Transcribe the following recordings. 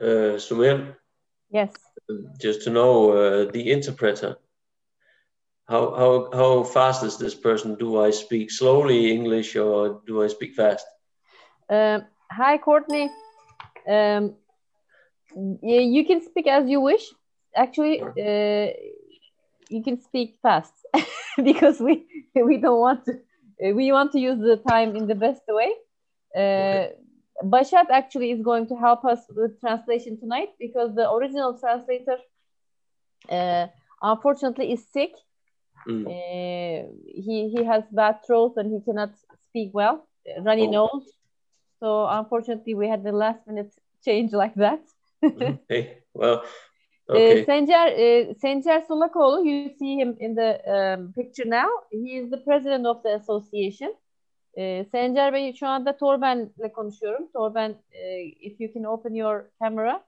Sumir, Yes. just to know the interpreter. How fast is this person? Do I speak slowly English or do I speak fast? Hi, Courtney. You can speak as you wish. Actually, you can speak fast because we don't want to. We want to use the time in the best way. Okay. Başat actually is going to help us with translation tonight because the original translator unfortunately is sick. He has bad throat and he cannot speak well, runny nose. So unfortunately we had the last minute change like that. Hey, well, okay. Sencer Sulakoğlu, you see him in the picture now. He is the president of the association. Sencer Bey, şu anda Torben'le konuşuyorum. Torben, if you can open your camera.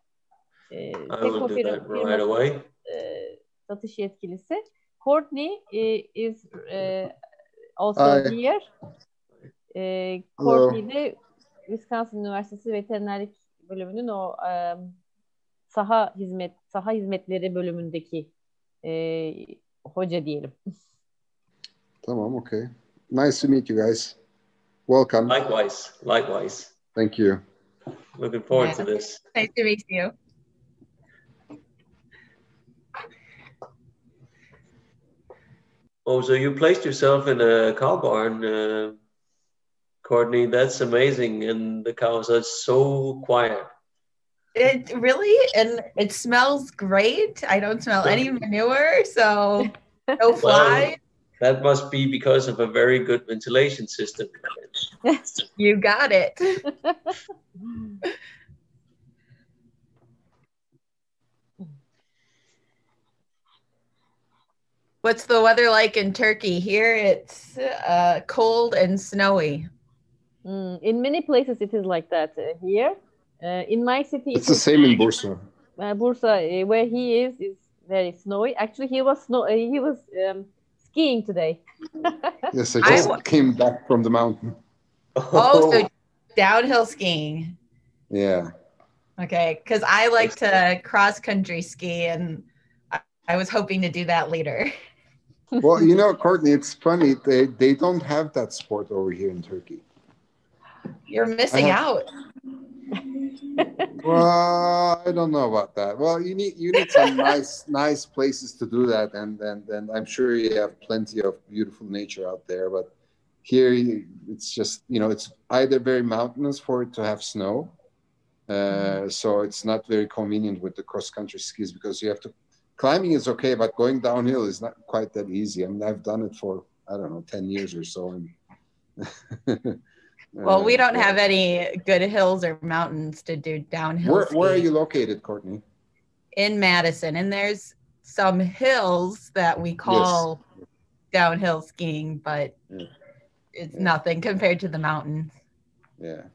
I will do that right away. Satış yetkilisi. Courtney is also here. Courtney de Wisconsin Üniversitesi Veterinerlik bölümünün o saha hizmetleri bölümündeki hoca diyelim. Tamam, okay. Nice to meet you guys. Welcome. Likewise. Thank you. Looking forward to this. Nice to meet you. Oh, so you placed yourself in a cow barn, Courtney. That's amazing. And the cows are so quiet. It really, and it smells great. I don't smell any manure, so no flies. Well, that must be because of a very good ventilation system. You got it. What's the weather like in Turkey? Here it's cold and snowy. In many places it is like that here. In my city, it's the same in Bursa. Bursa, where he is very snowy. Actually, he was skiing today. Yes, I just came back from the mountain. Oh, so downhill skiing. Yeah. Okay, because I like to cross country ski, and I was hoping to do that later. Well, you know, Courtney, it's funny. They don't have that sport over here in Turkey. You're missing out. Well, I don't know about that. Well, you need some nice places to do that, and I'm sure you have plenty of beautiful nature out there. But here, it's just, you know, it's either very mountainous for it to have snow, so it's not very convenient with the cross country skis because you have to. Climbing is okay, but going downhill is not quite that easy. I mean, I've done it for, I don't know, 10 years or so. And well, we don't have any good hills or mountains to do downhill skiing. Where are you located, Courtney? In Madison. And there's some hills that we call downhill skiing, but it's nothing compared to the mountains. Yeah.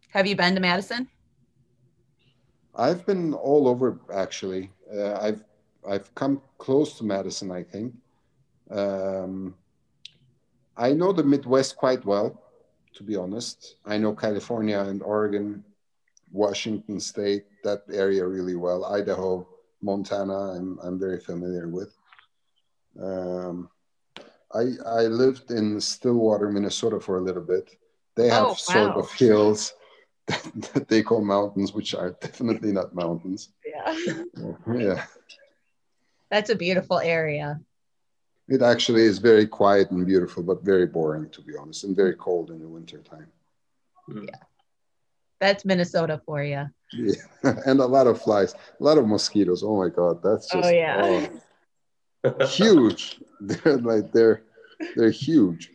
Have you been to Madison? I've been all over, actually. I've come close to Madison, I think. I know the Midwest quite well, to be honest. I know California and Oregon, Washington State, that area really well. Idaho, Montana, I'm very familiar with. I lived in Stillwater, Minnesota for a little bit. They have sort of hills that they call mountains, which are definitely not mountains. Yeah. That's a beautiful area. It actually is very quiet and beautiful, but very boring, to be honest, and very cold in the winter time. Yeah. That's Minnesota for you. Yeah. And a lot of flies, a lot of mosquitoes. Oh my God. That's just huge. They're huge.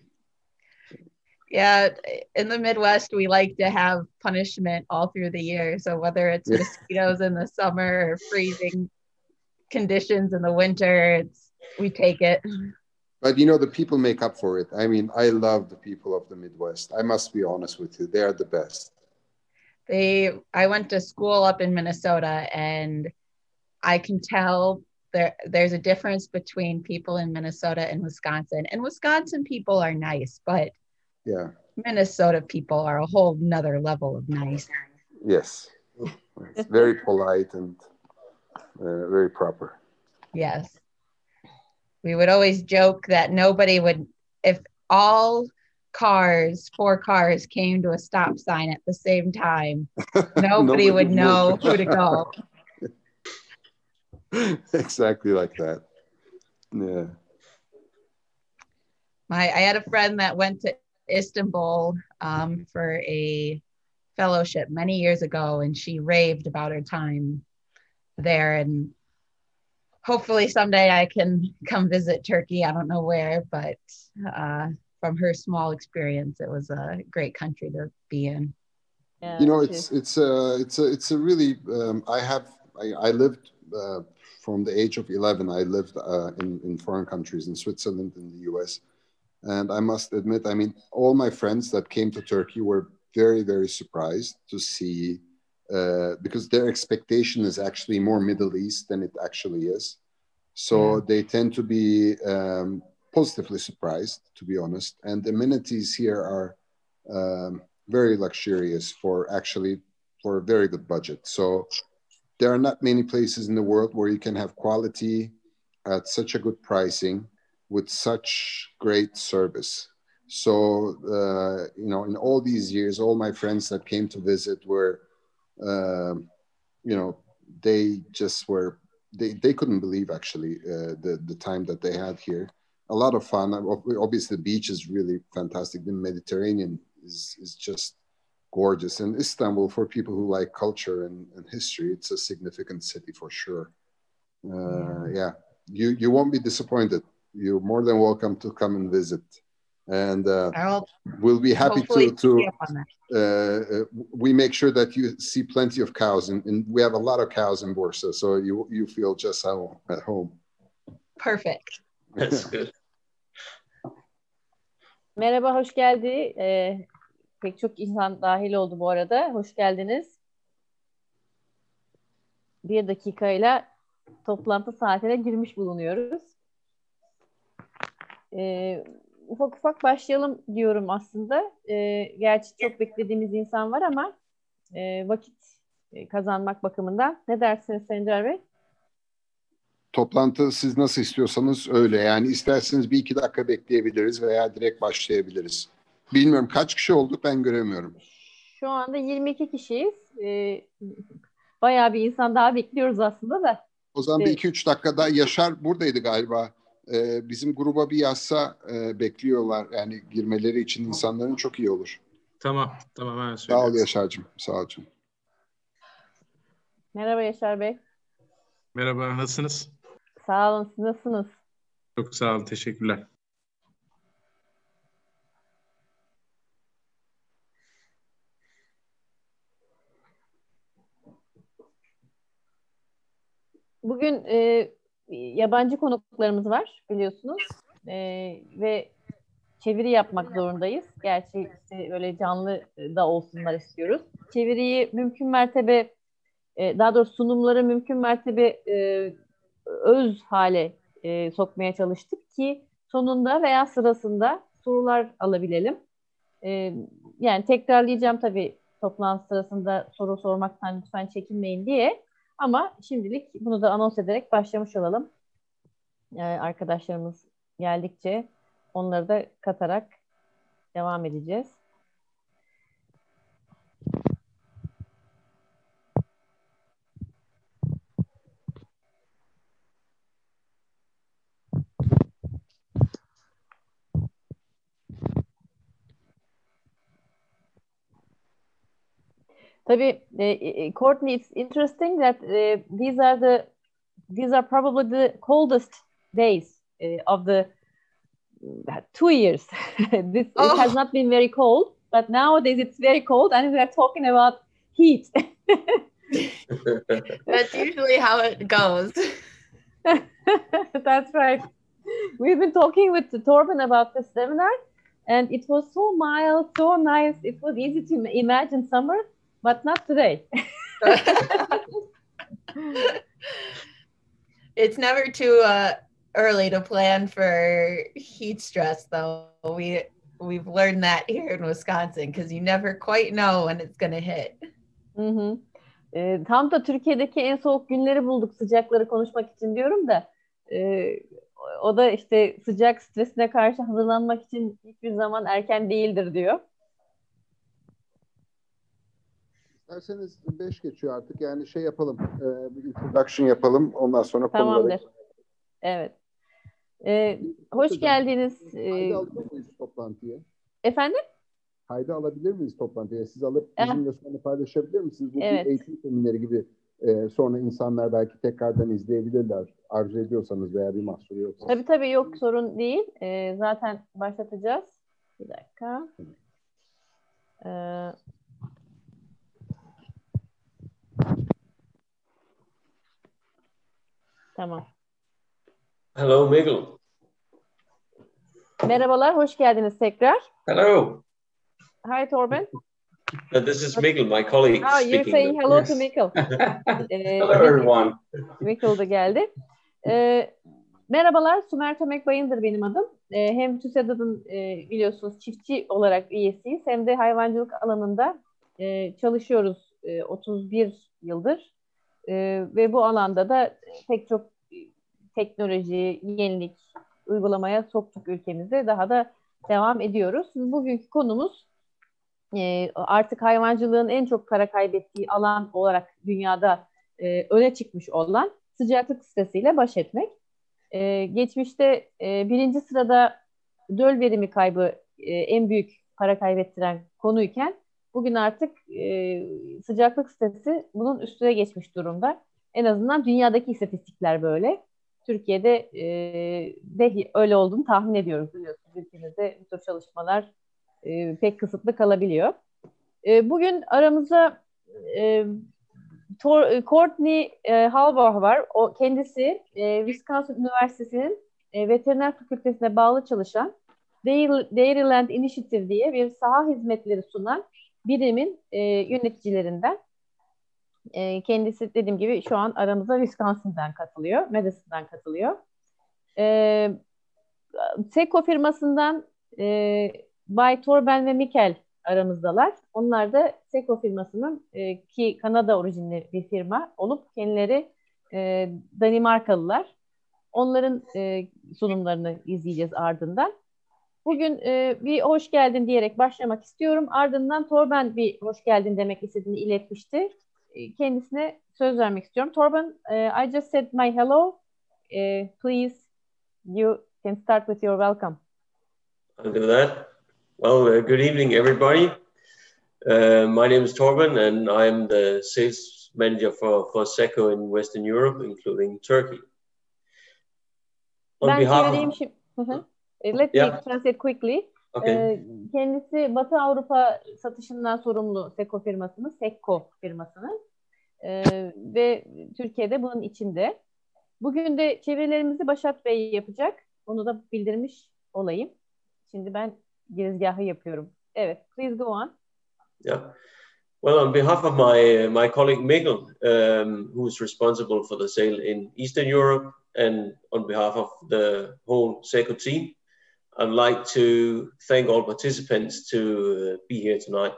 Yeah, in the Midwest, we like to have punishment all through the year. So whether it's mosquitoes in the summer or freezing conditions in the winter, we take it. But you know, the people make up for it. I mean, I love the people of the Midwest. I must be honest with you. They are the best. I went to school up in Minnesota, and I can tell there's a difference between people in Minnesota and Wisconsin. And Wisconsin people are nice, but Minnesota people are a whole nother level of nice. Yes. It's very polite and very proper. Yes. We would always joke that nobody would, if all four cars came to a stop sign at the same time, nobody would know who to go. Exactly like that. Yeah. I had a friend that went to Istanbul for a fellowship many years ago, and she raved about her time there. And hopefully someday I can come visit Turkey. I don't know where, but from her small experience, it was a great country to be in. Yeah, you know, it's a really I lived from the age of 11. I lived in foreign countries, in Switzerland, in the US. And I must admit, I mean, all my friends that came to Turkey were very, very surprised to see, because their expectation is actually more Middle East than it actually is. So they tend to be positively surprised, to be honest. And the amenities here are very luxurious for a very good budget. So there are not many places in the world where you can have quality at such a good pricing with such great service. So, you know, in all these years, all my friends that came to visit were, you know, they just were, they couldn't believe actually the time that they had here. A lot of fun. Obviously, the beach is really fantastic. The Mediterranean is just gorgeous. And Istanbul, for people who like culture and history, it's a significant city for sure. Yeah, you won't be disappointed. You're more than welcome to come and visit, and we'll be happy to we make sure that you see plenty of cows, and we have a lot of cows in Bursa, so you feel just at home. Perfect. That's good. Merhaba, hoş geldi. Pek çok insan dahil oldu bu arada. Hoş geldiniz. Bir dakikayla toplantı saatine girmiş bulunuyoruz. Ufak ufak başlayalım diyorum aslında. Gerçi çok beklediğimiz insan var ama vakit kazanmak bakımından. Ne dersiniz Sencer Bey? Toplantı siz nasıl istiyorsanız öyle. Yani isterseniz bir iki dakika bekleyebiliriz veya direkt başlayabiliriz. Bilmiyorum kaç kişi olduk, ben göremiyorum. Şu anda 22 kişiyiz. Bayağı bir insan daha bekliyoruz aslında da. O zaman bir 2-3 dakika daha. Yaşar buradaydı galiba. Bizim gruba bir yazsa bekliyorlar. Yani girmeleri için insanların çok iyi olur. Tamam hemen söylüyorum. Sağ ol Yaşar'cığım. Sağ ol canım. Merhaba Yaşar Bey. Merhaba, nasılsınız? Sağ olun, siz nasılsınız? Çok sağ olun, teşekkürler. Bugün yabancı konuklarımız var biliyorsunuz ve çeviri yapmak zorundayız. Gerçi işte öyle canlı da olsunlar istiyoruz. Çeviriyi mümkün mertebe, daha doğrusu sunumları mümkün mertebe öz hale sokmaya çalıştık ki sonunda veya sırasında sorular alabilelim. Yani tekrarlayacağım tabii toplantı sırasında soru sormaktan lütfen çekinmeyin diye. Ama şimdilik bunu da anons ederek başlamış olalım. Arkadaşlarımız geldikçe onları da katarak devam edeceğiz. Tabii, Courtney, it's interesting that these are probably the coldest days of the 2 years. It has not been very cold, but nowadays it's very cold, and we are talking about heat. That's usually how it goes. That's right. We've been talking with Torben about the seminar, and it was so mild, so nice. It was easy to imagine summer, but not today. It's never too early to plan for heat stress, though. We've learned that here in Wisconsin, because you never quite know when it's going to hit. Mm-hmm. Tam da Türkiye'deki en soğuk günleri bulduk sıcakları konuşmak için diyorum da o da işte sıcak stresine karşı hazırlanmak için hiçbir zaman erken değildir diyor. İsterseniz 5 geçiyor artık. Yani şey yapalım. Bir introduction yapalım. Ondan sonra Tamamdır. konulara. Evet. Hoş geldiniz. Kaydı alabilir miyiz toplantıya? Efendim? Kaydı alabilir miyiz toplantıya? Siz alıp bizimle sonra paylaşabilir misiniz? Bu Evet. bir eğitim semineri gibi. Sonra insanlar belki tekrardan izleyebilirler. Arzu ediyorsanız veya bir mahsuru yoksa. Tabii yok, sorun değil. Zaten başlatacağız. Bir dakika. Tamam. Hello, Miguel. Merhabalar, hoş geldiniz tekrar. Hello. Hi, Torben. This is Miguel, my colleague. You're saying hello to Miguel. Hello, everyone. Miguel da geldi. Merhabalar, Sümer Tömek Bayındır benim adım. Hem Tüsedad'ın biliyorsunuz çiftçi olarak üyesiyiz, hem de hayvancılık alanında çalışıyoruz 31 yıldır. Ve bu alanda da pek çok teknoloji, yenilik uygulamaya soktuk ülkemizde. Daha da devam ediyoruz. Bugünkü konumuz artık hayvancılığın en çok para kaybettiği alan olarak dünyada öne çıkmış olan sıcaklık stresiyle baş etmek. Geçmişte birinci sırada döl verimi kaybı en büyük para kaybettiren konuyken bugün artık sıcaklık stresi bunun üstüne geçmiş durumda. En azından dünyadaki istatistikler böyle. Türkiye'de de öyle olduğunu tahmin ediyoruz. Biliyorsunuz ülkemizde bu tür çalışmalar pek kısıtlı kalabiliyor. Bugün aramızda Courtney Halbach var. O kendisi Wisconsin Üniversitesi'nin veteriner fakültesine bağlı çalışan Dairyland Initiative diye bir saha hizmetleri sunan birimin yöneticilerinden. Kendisi dediğim gibi şu an aramıza Wisconsin'dan katılıyor, Madison'dan katılıyor. Seko firmasından Bay Torben ve Mikkel aramızdalar. Onlar da Seko firmasının ki Kanada orijinli bir firma olup kendileri Danimarkalılar. Onların sunumlarını izleyeceğiz ardından. Bugün bir hoş geldin diyerek başlamak istiyorum. Ardından Torben bir hoş geldin demek istediğini iletmişti. Kendisine söz vermek istiyorum. Torben, I just said my hello. Please, you can start with your welcome. I'll do that. Well, good evening, everybody. My name is Torben, and I'm the sales manager for SECO in Western Europe, including Turkey. On behalf of... Let me translate quickly. Okay. Kendisi Batı Avrupa satışından sorumlu SECO firmasının ve Türkiye'de bunun içinde. Bugün de çevirilerimizi Başat Bey yapacak. Onu da bildirmiş olayım. Şimdi ben girizgahı yapıyorum. Evet, please go on. Yeah. Well, on behalf of my colleague Miguel, who is responsible for the sale in Eastern Europe, and on behalf of the whole SECO team, I'd like to thank all participants to be here tonight.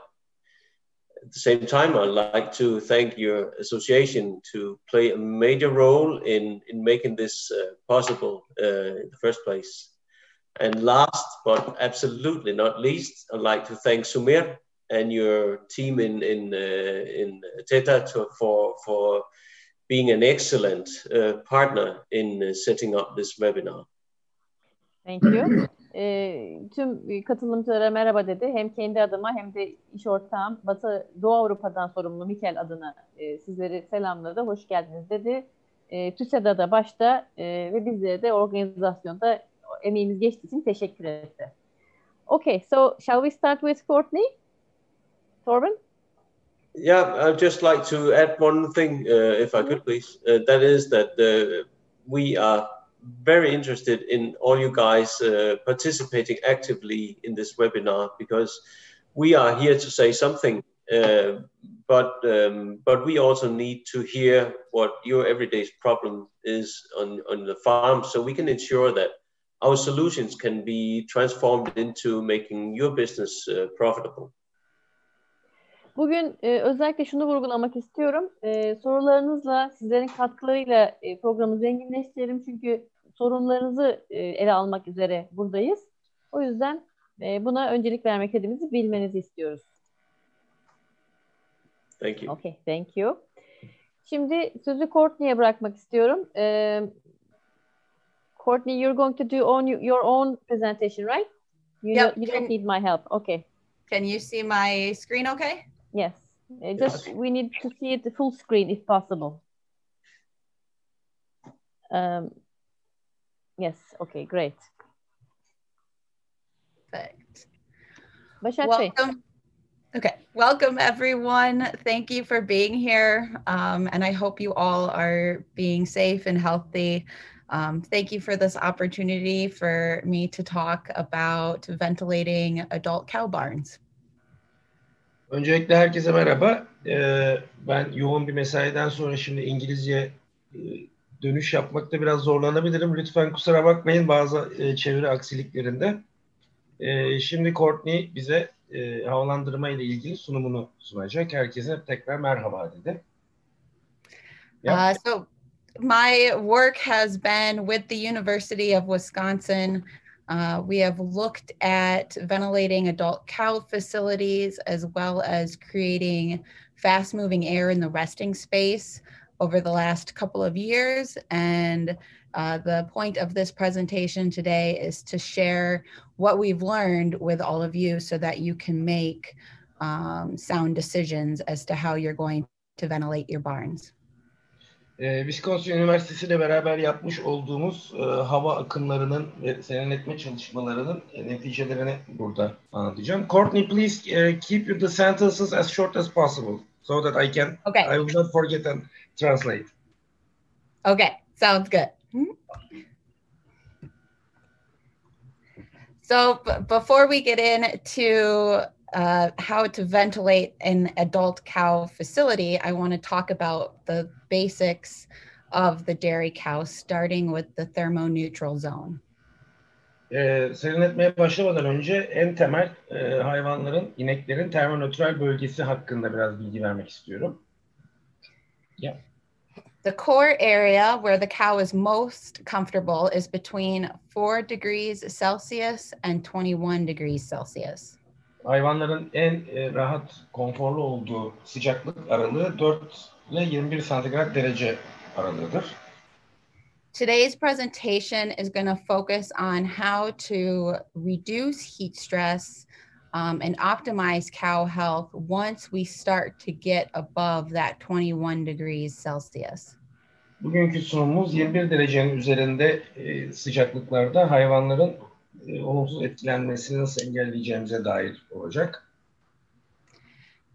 At the same time, I'd like to thank your association to play a major role in making this possible in the first place. And last, but absolutely not least, I'd like to thank Sumer and your team in Teta for being an excellent partner in setting up this webinar. Thank you. Tüm katılımcılara merhaba dedi. Hem kendi adıma hem de iş ortağım Doğu Avrupa'dan sorumlu Mikkel adına sizleri selamladı. Hoş geldiniz dedi. TÜSEDAD'a başta ve bizlere de organizasyonda emeğimiz geçtiği için teşekkür etti. Okay, so shall we start with Courtney? Torben? Yeah, I'd just like to add one thing, if I could, please. That is that we are very interested in all you guys participating actively in this webinar, because we are here to say something, but we also need to hear what your everyday problem is on the farm, so we can ensure that our solutions can be transformed into making your business profitable. Bugün özellikle şunu vurgulamak istiyorum. Sorularınızla, sizlerin katkılarıyla programı zenginleştirelim. Çünkü sorunlarınızı ele almak üzere buradayız. O yüzden buna öncelik vermek istediğimizi bilmenizi istiyoruz. Thank you. Okay, thank you. Şimdi sözü Courtney'e bırakmak istiyorum. Courtney, you're going to do your own presentation, right? You don't need my help. Okay. Can you see my screen okay? Yes. Just we need to see it the full screen if possible. Yes. Okay. Great. Perfect. Baş Etmek. Welcome. Okay. Welcome, everyone. Thank you for being here. And I hope you all are being safe and healthy. Thank you for this opportunity for me to talk about ventilating adult cow barns. Öncelikle herkese merhaba. Ben yoğun bir mesaiden sonra şimdi İngilizce dönüş yapmakta biraz zorlanabilirim. Lütfen kusura bakmayın bazı çeviri aksiliklerinde. Şimdi Courtney bize havalandırma ile ilgili sunumunu sunacak. Herkese tekrar merhaba dedi. So my work has been with the University of Wisconsin. We have looked at ventilating adult cow facilities as well as creating fast moving air in the resting space over the last couple of years. And the point of this presentation today is to share what we've learned with all of you so that you can make sound decisions as to how you're going to ventilate your barns. Wisconsin Üniversitesi ile beraber yapmış olduğumuz hava akımlarının ve serinletme çalışmalarının neticelerini burada anlatacağım. Courtney, please keep the sentences as short as possible so that I will not forget and translate. Okay, sounds good. So before we get into how to ventilate an adult cow facility, I want to talk about the basics of the dairy cow, starting with the Thermo-Neutral Zone. Serinletmeye başlamadan önce en temel hayvanların, ineklerin termonötral bölgesi hakkında biraz bilgi vermek istiyorum. Yeah. The core area where the cow is most comfortable is between 4 degrees Celsius and 21 degrees Celsius. Hayvanların en rahat, konforlu olduğu sıcaklık aralığı 4 ile 21 santigrat derece aralığıdır. Today's presentation is going to focus on how to reduce heat stress and optimize cow health once we start to get above that 21 degrees Celsius. Bugünkü sunumumuz 21 derecenin üzerinde sıcaklıklarda hayvanların olumsuz etkilenmesini nasıl engelleyeceğimize dair olacak.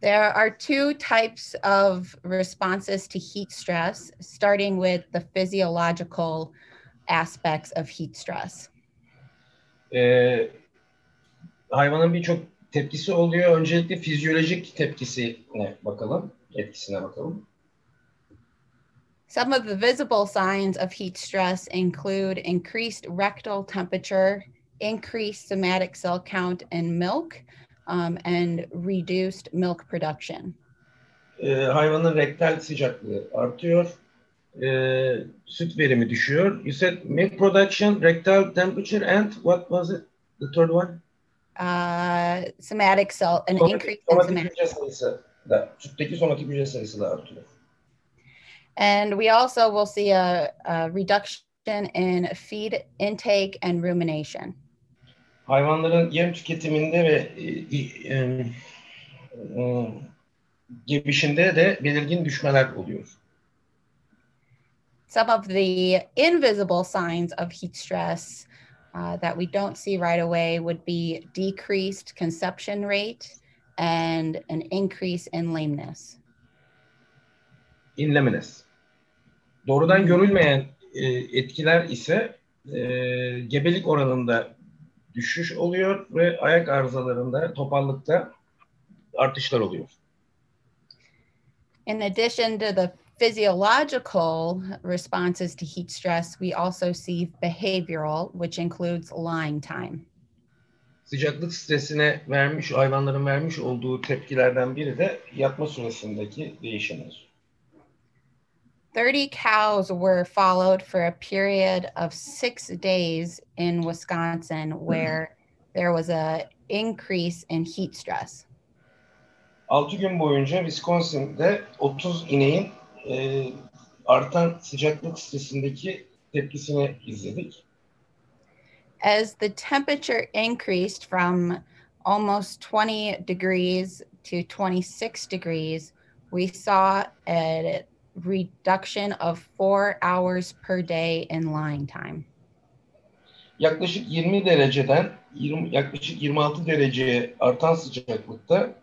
There are two types of responses to heat stress, starting with the physiological aspects of heat stress. Hayvanın birçok tepkisi oluyor. Öncelikle fizyolojik etkisine bakalım. Some of the visible signs of heat stress include increased rectal temperature, increased somatic cell count in milk, and reduced milk production. Hayvanın rektal sıcaklığı artıyor. Süt verimi düşüyor. You said milk production, rectal temperature, and what was it? The third one? Somatic cell, an increase in somatic. Hücre sayısı da, sütteki somatik hücre sayısı da artıyor. And we also will see a reduction in feed intake and rumination. Hayvanların yem tüketiminde ve gebişinde de belirgin düşmeler oluyor. Some of the invisible signs of heat stress that we don't see right away would be decreased conception rate and an increase in lameness. In lameness. Doğrudan görülmeyen etkiler ise gebelik oranında düşüş oluyor ve ayak arızalarında, topallıkta artışlar oluyor. In addition to the physiological responses to heat stress, we also see behavioral, which includes lying time. Sıcaklık stresine hayvanların vermiş olduğu tepkilerden biri de yatma süresindeki değişimler. 30 cows were followed for a period of 6 days in Wisconsin where there was an increase in heat stress. 6 gün boyunca Wisconsin'de 30 ineğin artan sıcaklık stresindeki tepkisini izledik. As the temperature increased from almost 20 degrees to 26 degrees, we saw a reduction of 4 hours per day in lying time. Yaklaşık 20 dereceden yaklaşık 26 dereceye artan sıcaklıkta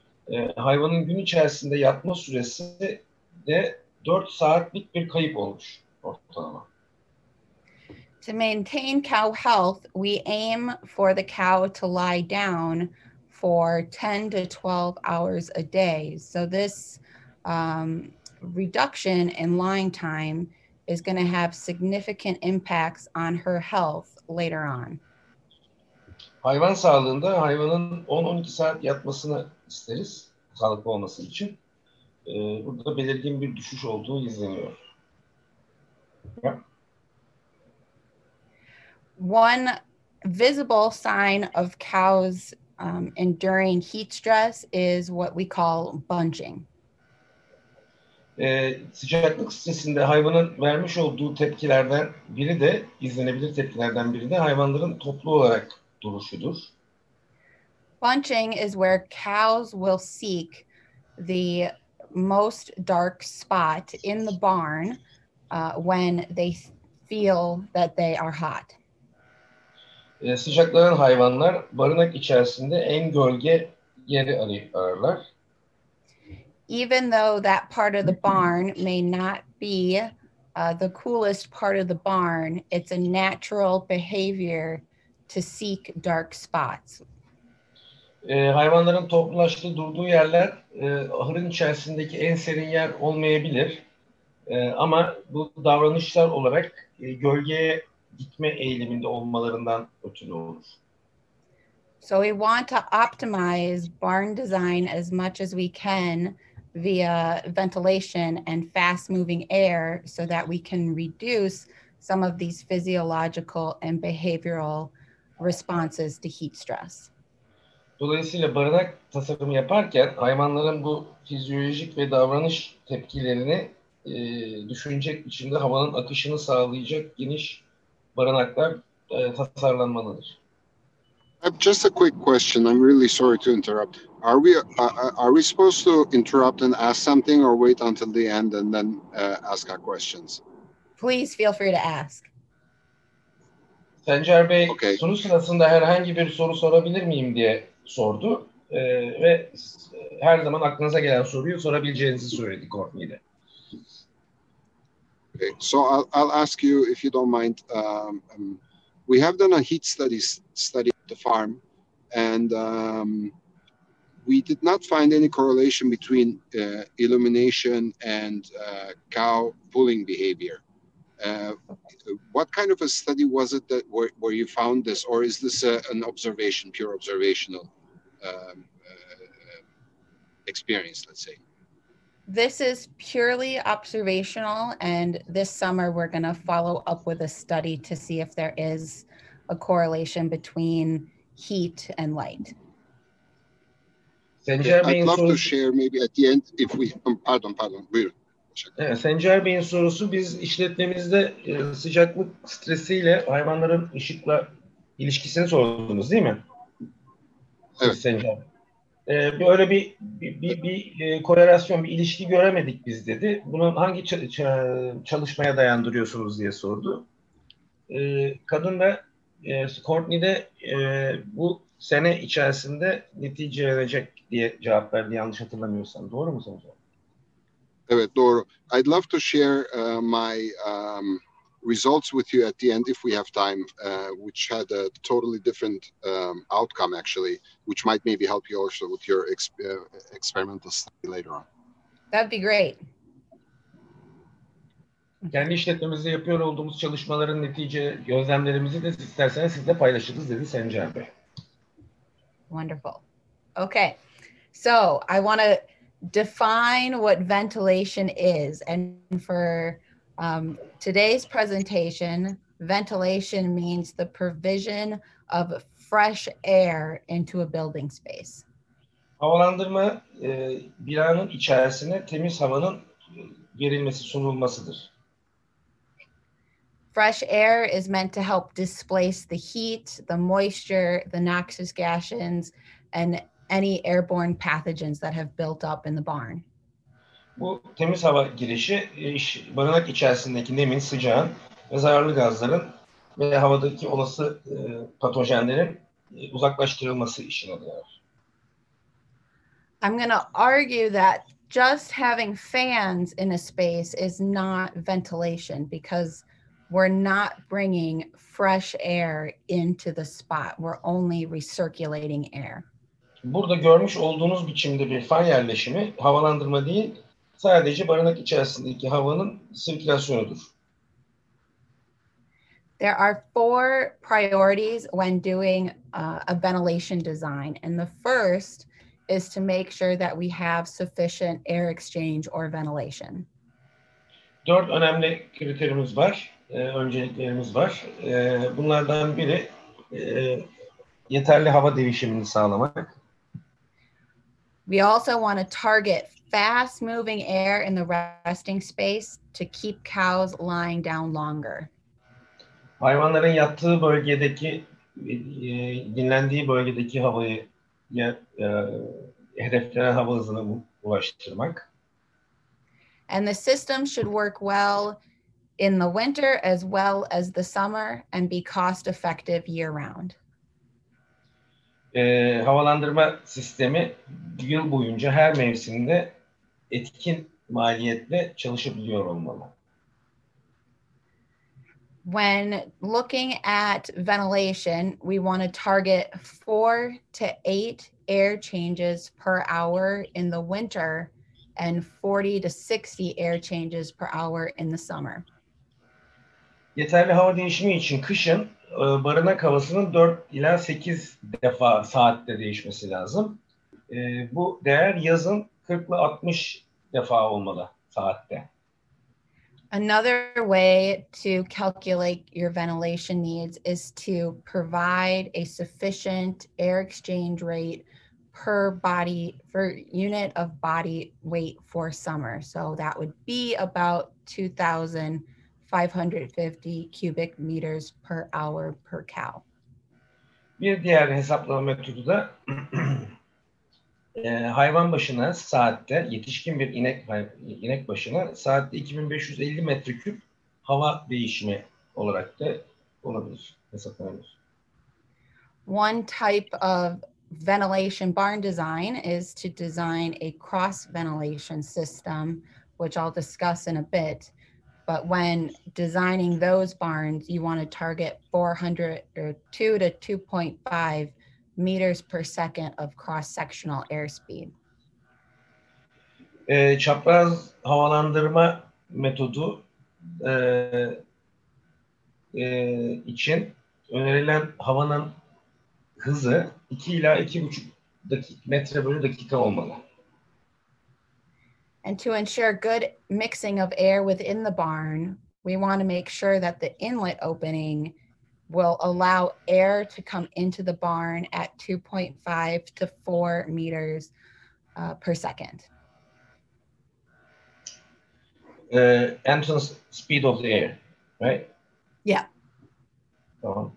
hayvanın gün içerisinde yatma süresi de 4 saatlik bir kayıp olmuş ortalama. To maintain cow health, we aim for the cow to lie down for 10 to 12 hours a day. So this reduction in lying time is going to have significant impacts on her health later on. Hayvan sağlığında hayvanın 10-12 saat yatmasını isteriz sağlıklı olması için. Burada belirgin bir düşüş olduğu izleniyor. Yeah. One visible sign of cows enduring heat stress is what we call bunching. Sıcaklık stresinde hayvanın vermiş olduğu tepkilerden biri de, izlenebilir tepkilerden biri de hayvanların toplu olarak duruşudur. Bunching is where cows will seek the most dark spot in the barn when they feel that they are hot. Sıcaklanan hayvanlar barınak içerisinde en gölge yeri ararlar. Even though that part of the barn may not be the coolest part of the barn, it's a natural behavior to seek dark spots. Hayvanların toplulaştığı durduğu yerler ahırın içerisindeki en serin yer olmayabilir. Ama bu davranışlar olarak gölgeye gitme eğiliminde olmalarından ötürü olur. So we want to optimize barn design as much as we can via ventilation and fast moving air so that we can reduce some of these physiological and behavioral responses to heat stress. Dolayısıyla barınak tasarımı yaparken hayvanların bu fizyolojik ve davranış tepkilerini düşünecek biçimde havanın akışını sağlayacak geniş barınaklar tasarlanmalıdır. Just a quick question. I'm really sorry to interrupt. Are we supposed to interrupt and ask something, or wait until the end and then ask our questions? Please feel free to ask. Sencer Bey, Okay. Soru sırasında herhangi bir soru sorabilir miyim diye sordu ve her zaman aklınıza gelen soruyu sorabileceğinizi söyledi Courtney'de. Okay, so I'll ask you if you don't mind. We have done a heat study at the farm, and we did not find any correlation between illumination and cow pulling behavior. What kind of a study was it that where you found this, or is this an observation, pure observational experience, let's say? This is purely observational, and this summer we're going to follow up with a study to see if there is a correlation between heat and light. I'd love to share maybe at the end if we... Pardon, buyurun. Evet, Sencer Bey'in sorusu, biz işletmemizde sıcaklık stresiyle hayvanların ışıkla ilişkisini sordunuz değil mi? Evet. Sencer. Böyle bir korelasyon, bir ilişki göremedik biz dedi. Bunu hangi çalışmaya dayandırıyorsunuz diye sordu. Kadın da Courtney'de bu sene içerisinde netice verecek diye cevap verdi, yanlış hatırlamıyorsam. Doğru mu Sencer? Evet, doğru. I'd love to share my results with you at the end if we have time, which had a totally different outcome actually, which might maybe help you also with your experimental study later on. That'd be great. Kendi işletmemizde yapıyor olduğumuz çalışmaların netice gözlemlerimizi de isterseniz sizle paylaşırız dedi Sencer Bey. Wonderful. Okay, so I want to define what ventilation is. And for today's presentation, ventilation means the provision of fresh air into a building space. Havalandırma binanın içerisine temiz havanın verilmesi, sunulmasıdır. Fresh air is meant to help displace the heat, the moisture, the noxious gases, and any airborne pathogens that have built up in the barn. Bu temiz hava girişi barınak içerisindeki nemin, sıcağın ve zararlı gazların ve havadaki olası patojenlerin uzaklaştırılması işine yarıyor. I'm going to argue that just having fans in a space is not ventilation because we're not bringing fresh air into the spot. We're only recirculating air. Burada görmüş olduğunuz biçimde bir fan yerleşimi havalandırma değil, sadece barınak içerisindeki havanın sirkülasyonudur. There are 4 priorities when doing a ventilation design. And the first is to make sure that we have sufficient air exchange or ventilation. 4 önemli kriterimiz var, önceliklerimiz var. Bunlardan biri yeterli hava değişimini sağlamak. We also want to target fast moving air in the resting space to keep cows lying down longer. Hayvanların yattığı bölgedeki, dinlendiği bölgedeki havayı hedeflenen hava hızına ulaştırmak. And the system should work well in the winter as well as the summer and be cost effective year round. Havalandırma sistemi yıl boyunca her mevsimde etkin maliyetle çalışabiliyor olmalı. When looking at ventilation, we want to target 4 to 8 air changes per hour in the winter and 40 to 60 air changes per hour in the summer. Yeterli hava değişimi için kışın barınak havasının 4 ila 8 defa saatte değişmesi lazım. Bu değer yazın 40 ile 60 defa olmalı saatte. Another way to calculate your ventilation needs is to provide a sufficient air exchange rate per unit of body weight for summer. So that would be about 2,550 cubic meters per hour per cow. Bir diğer hesaplama metodu da hayvan başına saatte, yetişkin bir inek başına saatte 2550 metreküp hava değişimi olarak da olabilir, hesaplanabilir. One type of ventilation barn design is to design a cross ventilation system, which I'll discuss in a bit. But when designing those barns, you want to target 2 to 2.5 meters per second of cross-sectional airspeed. Çapraz havalandırma metodu için önerilen havanın hızı 2 ila 2,5 metre bölü dakika olmalı. And to ensure good mixing of air within the barn, we want to make sure that the inlet opening will allow air to come into the barn at 2.5 to 4 meters per second. Entrance speed of the air, right? Yeah. Tamam.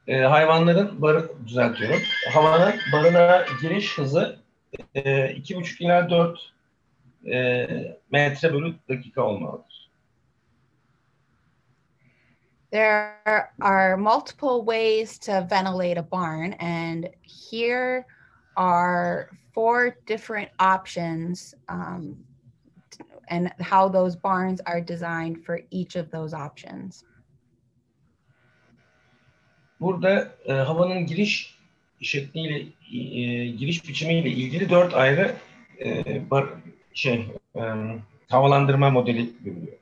Hayvanların düzeltiyorum. Havanın barınağa giriş hızı 2,5 ila 4 metre bölü dakika olmalıdır. There are multiple ways to ventilate a barn, and here are 4 different options and how those barns are designed for each of those options. Burada havanın giriş şekliyle, giriş biçimiyle ilgili 4 ayrı havalandırma modeli görülüyor.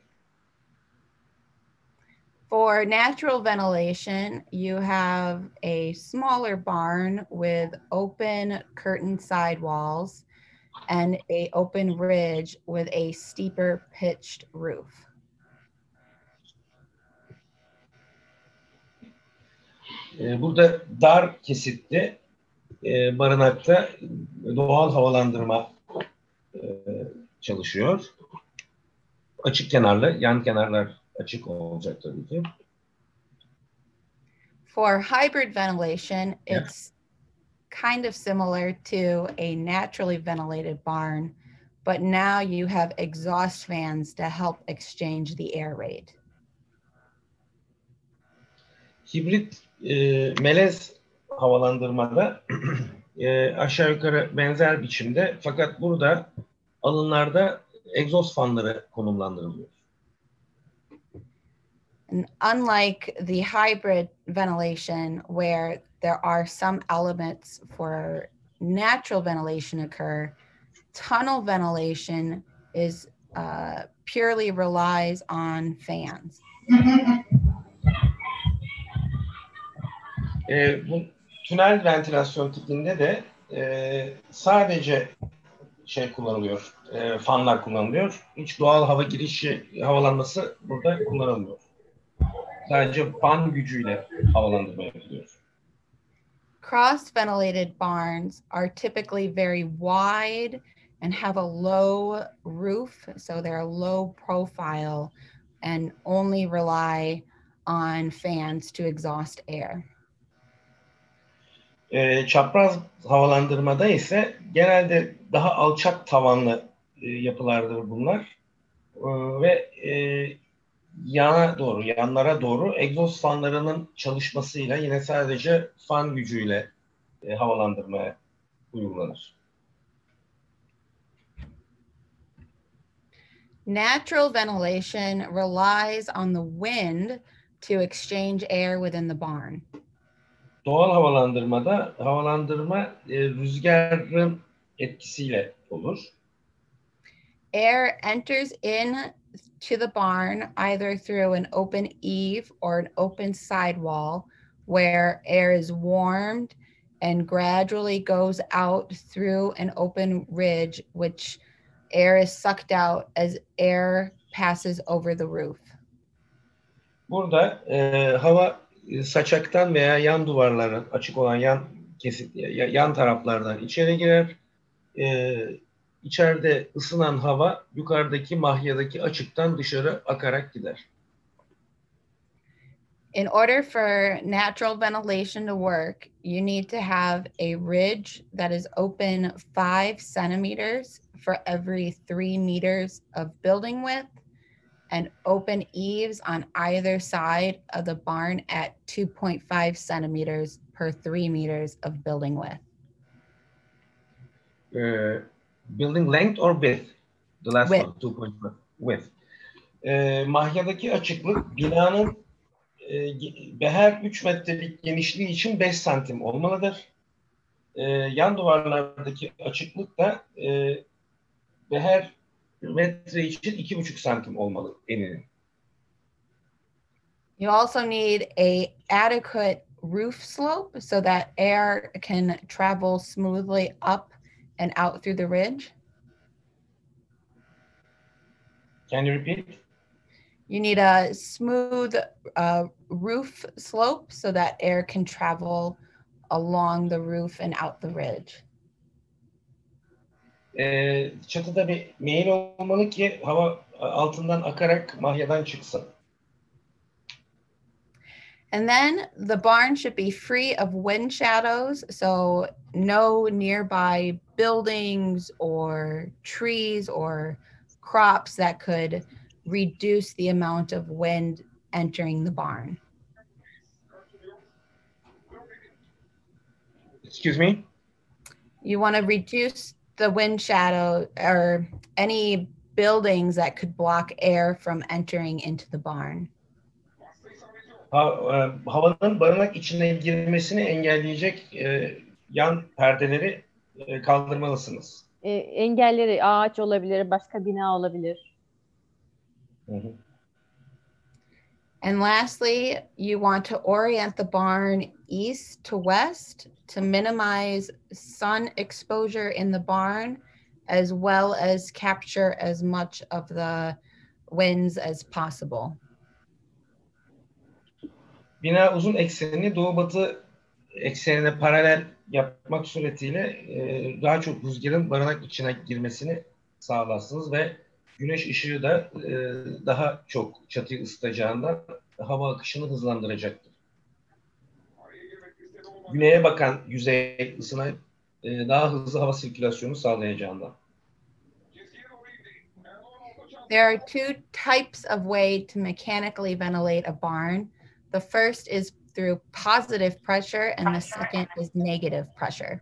For natural ventilation, you have a smaller barn with open curtain sidewalls and a open ridge with a steeper pitched roof. Burada dar kesitli barınakta doğal havalandırma çalışıyor. Açık kenarlı, yan kenarlar açık olacak tabii ki. For hybrid ventilation, it's kind of similar to a naturally ventilated barn, but now you have exhaust fans to help exchange the air rate. Hibrit melez havalandırmada aşağı yukarı benzer biçimde, fakat burada alınlarda egzoz fanları konumlandırılıyor. And unlike the hybrid ventilation, where there are some elements for natural ventilation occur, tunnel ventilation is purely relies on fans. Bu tünel ventilasyon tipinde de sadece kullanılıyor, fanlar kullanılıyor. Hiç doğal hava girişi, havalanması burada kullanılmıyor. Sadece fan gücüyle havalandırma yapılıyor. Cross-ventilated barns are typically very wide and have a low roof, so they're low profile and only rely on fans to exhaust air. Çapraz havalandırmada ise genelde daha alçak tavanlı yapılardır bunlar ve yanlara doğru egzoz fanlarının çalışmasıyla yine sadece fan gücüyle havalandırmaya uygulanır. Natural ventilation relies on the wind to exchange air within the barn. Doğal havalandırmada havalandırma rüzgarın etkisiyle olur. Air enters in to the barn either through an open eave or an open sidewall where air is warmed and gradually goes out through an open ridge, which air is sucked out as air passes over the roof. Burada hava saçaktan veya yan duvarların açık olan yan taraflardan içeri girer. İçeride ısınan hava yukarıdaki mahyadaki açıktan dışarı akarak gider. In order for natural ventilation to work, you need to have a ridge that is open 5 centimeters for every 3 meters of building width and open eaves on either side of the barn at 2.5 centimeters per 3 meters of building width. Building length or width? The last Width. one, 2.5. Width. Mahyadaki açıklık binanın her 3 metrelik genişliği için 5 santim olmalıdır. Yan duvarlardaki açıklık da her metre için 2,5 santim olmalı eninin. You also need a adequate roof slope so that air can travel smoothly up and out through the ridge. Can you repeat? You need a smooth roof slope so that air can travel along the roof and out the ridge. Çatıda bir meyil olmalı ki hava altından akarak mahyadan çıksın. And then the barn should be free of wind shadows, so no nearby buildings or trees or crops that could reduce the amount of wind entering the barn. Excuse me? You want to reduce the wind shadow or any buildings that could block air from entering into the barn. Havanın barınak içine girmesini engelleyecek yan perdeleri kaldırmalısınız. Engelleri ağaç olabilir, başka bina olabilir. And lastly, you want to orient the barn east to west to minimize sun exposure in the barn, as well as capture as much of the winds as possible. Bina uzun eksenini doğu-batı eksenine paralel yapmak suretiyle daha çok rüzgarın barınak içine girmesini sağlarsınız ve güneş ışığı da daha çok çatıyı ısıtacağından hava akışını hızlandıracaktır. Güneye bakan yüzey ısına daha hızlı hava sirkülasyonu sağlayacağından. There are two types of way to mechanically ventilate a barn. The first is through positive pressure and the second is negative pressure.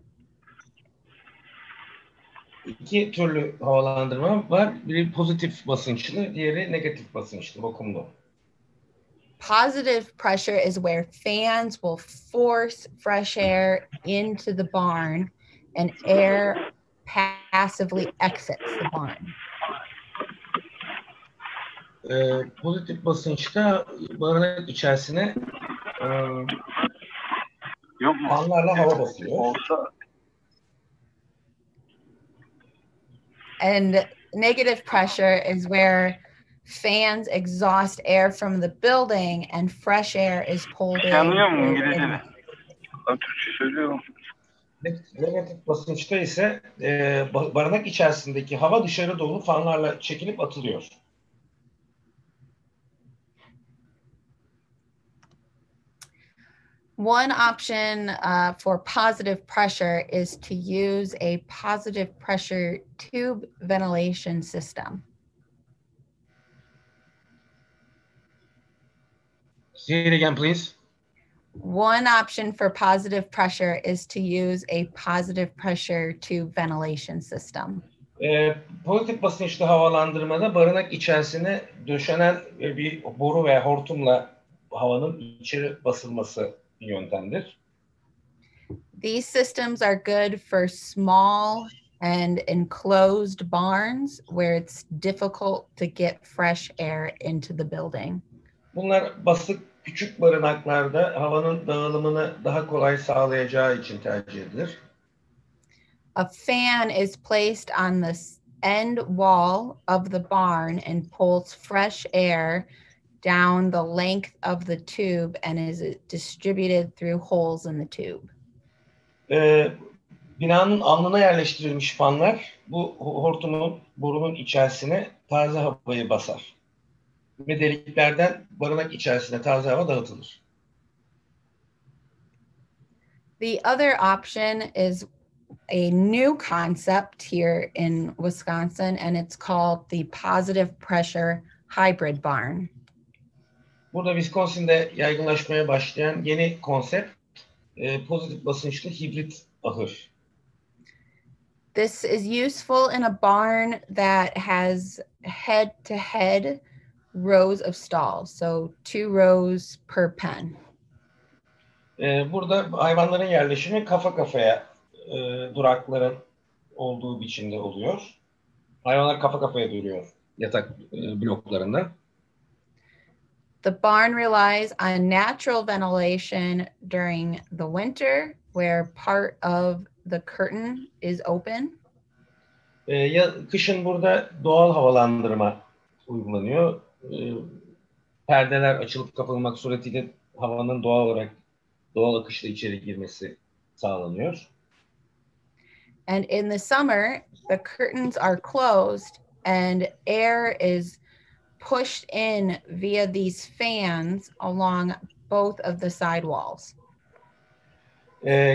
İki türlü havalandırma var. Biri pozitif basınçlı, diğeri negatif basınçlı, vakumlu. Positive pressure is where fans will force fresh air into the barn and air passively exits the barn. Pozitif basınçta barınak içerisine fanlarla hava basıyor. And negative pressure is where fans exhaust air from the building and fresh air is pulled in. Negatif basınçta ise barınak içerisindeki hava dışarı doğru fanlarla çekilip atılıyor. One option for positive pressure is to use a positive pressure tube ventilation system. Say it again, please. One option for positive pressure is to use a positive pressure tube ventilation system. Pozitif basınçlı havalandırmada barınak içerisine döşenen bir boru veya hortumla havanın içeri basılması bir yöntemdir. These systems are good for small and enclosed barns where it's difficult to get fresh air into the building. Bunlar basık küçük barınaklarda havanın dağılımını daha kolay sağlayacağı için tercih edilir. A fan is placed on the end wall of the barn and pulls fresh air down the length of the tube and is distributed through holes in the tube. Binanın alnına yerleştirilmiş fanlar bu hortumun, borunun içerisine taze havayı basar. Ve deliklerden barınak içerisine taze hava dağıtılır. The other option is a new concept here in Wisconsin, and it's called the positive pressure hybrid barn. Burada Wisconsin'de yaygınlaşmaya başlayan yeni konsept pozitif basınçlı hibrit ahır. This is useful in a barn that has head-to-head rows of stalls, so 2 rows per pen. Burada hayvanların yerleşimi kafa kafaya durakların olduğu biçimde oluyor. Hayvanlar kafa kafaya duruyor yatak bloklarında. The barn relies on natural ventilation during the winter, where part of the curtain is open. Kışın burada doğal havalandırma uygulanıyor. Perdeler açılıp kapatılmak suretiyle havanın doğal akışla içeri girmesi sağlanıyor. And in the summer, the curtains are closed and air is pushed in via these fans along both of the side walls.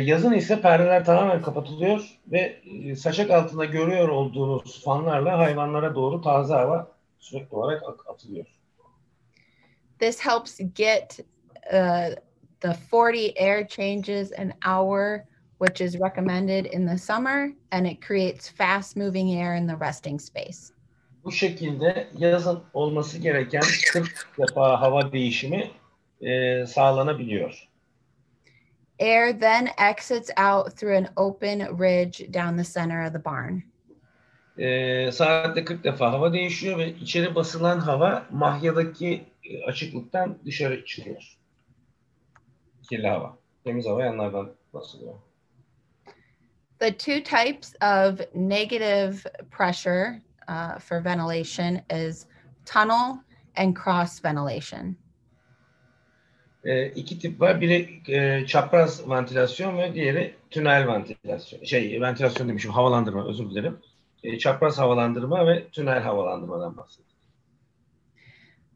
Yazın ise perdeler tamamen kapatılıyor ve saçak altında görüyor olduğunuz fanlarla hayvanlara doğru taze hava sürekli olarak atılıyor. This helps get the 40 air changes an hour, which is recommended in the summer, and it creates fast moving air in the resting space. Bu şekilde yazın olması gereken 40 defa hava değişimi sağlanabiliyor. Air then exits out through an open ridge down the center of the barn. Saatte 40 defa hava değişiyor ve içeri basılan hava mahyadaki açıklıktan dışarı çıkıyor. Kirli hava. Temiz hava yanlardan basılıyor. The two types of negative pressure for ventilation is tunnel and cross ventilation. İki tip var. Biri çapraz ventilasyon ve diğeri tünel ventilasyon. Ventilasyon demişim, havalandırma, özür dilerim. Çapraz havalandırma ve tünel havalandırmadan bahsediyoruz.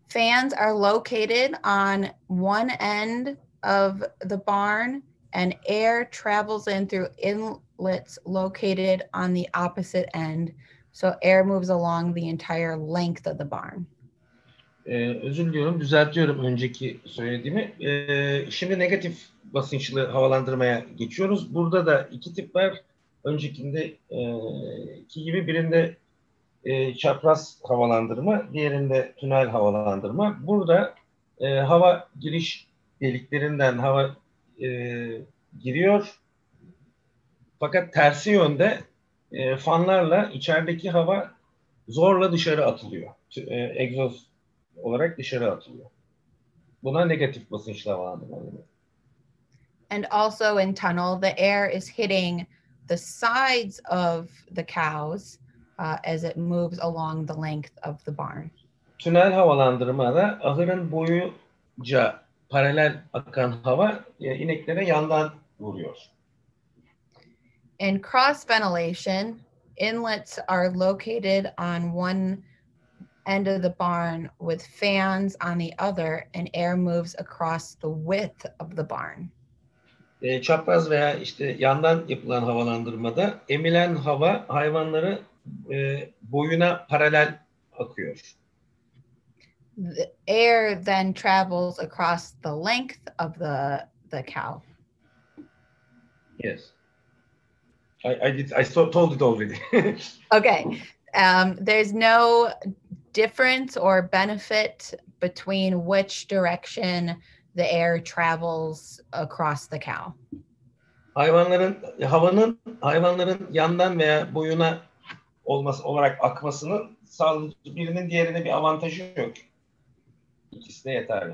Fans are located on one end of the barn and air travels in through inlets located on the opposite end. So air moves along the entire length of the barn. Özür diliyorum, düzeltiyorum önceki söylediğimi. Şimdi negatif basınçlı havalandırmaya geçiyoruz. Burada da iki tip var. Öncekinde iki gibi, birinde çapraz havalandırma, diğerinde tünel havalandırma. Burada hava giriş deliklerinden hava giriyor. Fakat tersi yönde fanlarla içerideki hava zorla dışarı atılıyor. Egzoz olarak dışarı atılıyor. Buna negatif basınçlı havalandırma deniyor. And also in tunnel, the air is hitting the sides of the cows as it moves along the length of the barn. Tünel havalandırmada ahırın boyunca paralel akan hava ineklere yandan vuruyor. In cross ventilation, inlets are located on one end of the barn with fans on the other, and air moves across the width of the barn. Çapraz veya işte yandan yapılan havalandırmada emilen hava hayvanları boyuna paralel akıyor. The air then travels across the length of the cow. Yes. I told it already. Okay. There's no difference or benefit between which direction the air travels across the cow. Hayvanların yandan veya boyuna olarak akmasının sağlayıcı, birinin diğerine bir avantajı yok. İkisi de yeterli.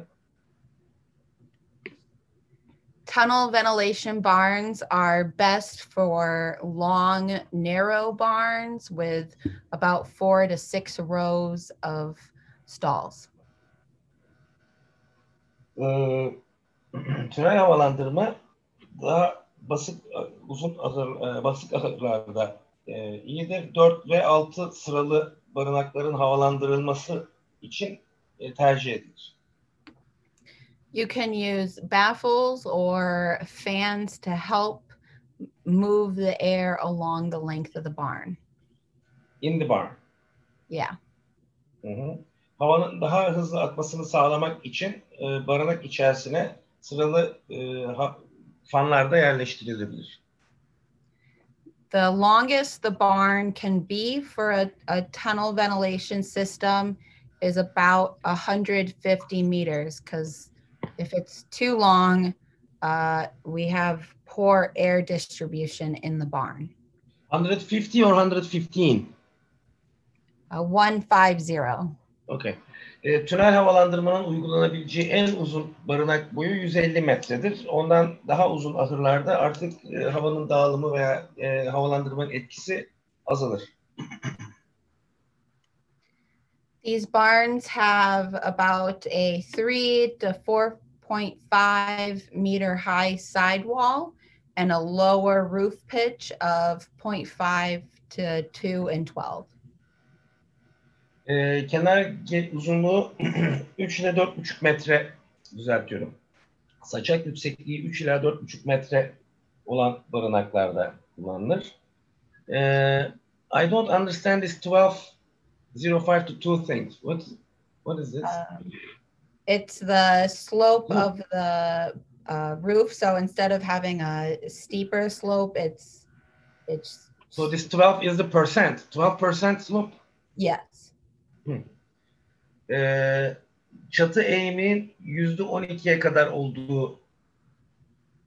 Tunnel ventilation barns are best for long, narrow barns with about 4 to 6 rows of stalls. Tünel havalandırma daha uzun basık ahırlarda iyidir. 4 ve 6 sıralı barınakların havalandırılması için tercih edilir. You can use baffles or fans to help move the air along the length of the barn. In the barn. Yeah. Hı-hı. Havanın daha hızlı akmasını sağlamak için barınak içerisine sıralı fanlar da yerleştirilebilir. The longest the barn can be for a tunnel ventilation system is about 150 meters, because if it's too long, we have poor air distribution in the barn. 150 or 115? 150. Okay. Tünel havalandırmanın uygulanabileceği en uzun barınak boyu 150 metredir. Ondan daha uzun ahırlarda artık havanın dağılımı veya havalandırmanın etkisi azalır. These barns have about a 3 to 4.5 meter high sidewall and a lower roof pitch of 0.5 to 2 and 12. Kenar uzunluğu 3 ile 4,5 metre, düzeltiyorum. Saçak yüksekliği 3 ila 4,5 metre olan barınaklarda kullanılır. I don't understand this 12.05 to 2 thing. What is this? It's the slope of the roof. So instead of having a steeper slope, it's. So this 12 is the percent. 12% slope. Yes. Çatı eğiminin %12'ye kadar olduğu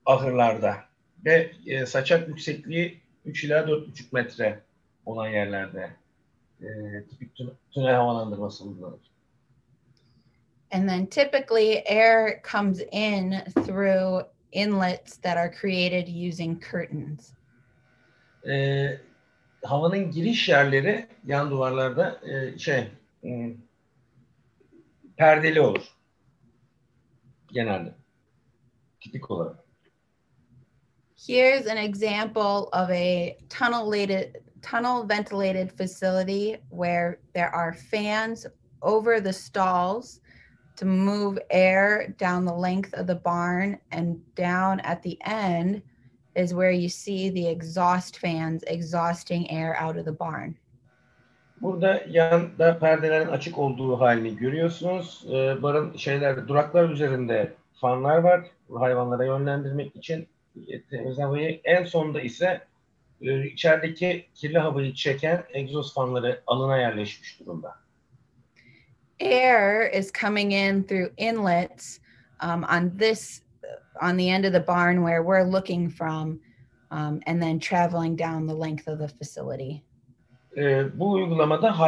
ahırlarda ve saçak yüksekliği 3 ila 4,5 metre olan yerlerde tipik tünel havalandırması uygulanır. And then typically air comes in through inlets that are created using curtains. Havanın giriş yerleri yan duvarlarda perdeli olur. Genelde. Tipik olarak. Here's an example of a tunnel ventilated facility where there are fans over the stalls to move air down the length of the barn, and down at the end is where you see the exhaust fans exhausting air out of the barn. Burada yanda perdelerin açık olduğu halini görüyorsunuz. Barın duraklar üzerinde fanlar var. Hayvanlara yönlendirmek için temiz havayı. En sonda ise içerideki kirli havayı çeken egzoz fanları alına yerleşmiş durumda. Air is coming in through inlets on the end of the barn where we're looking from, and then traveling down the length of the facility. Bu uygulamada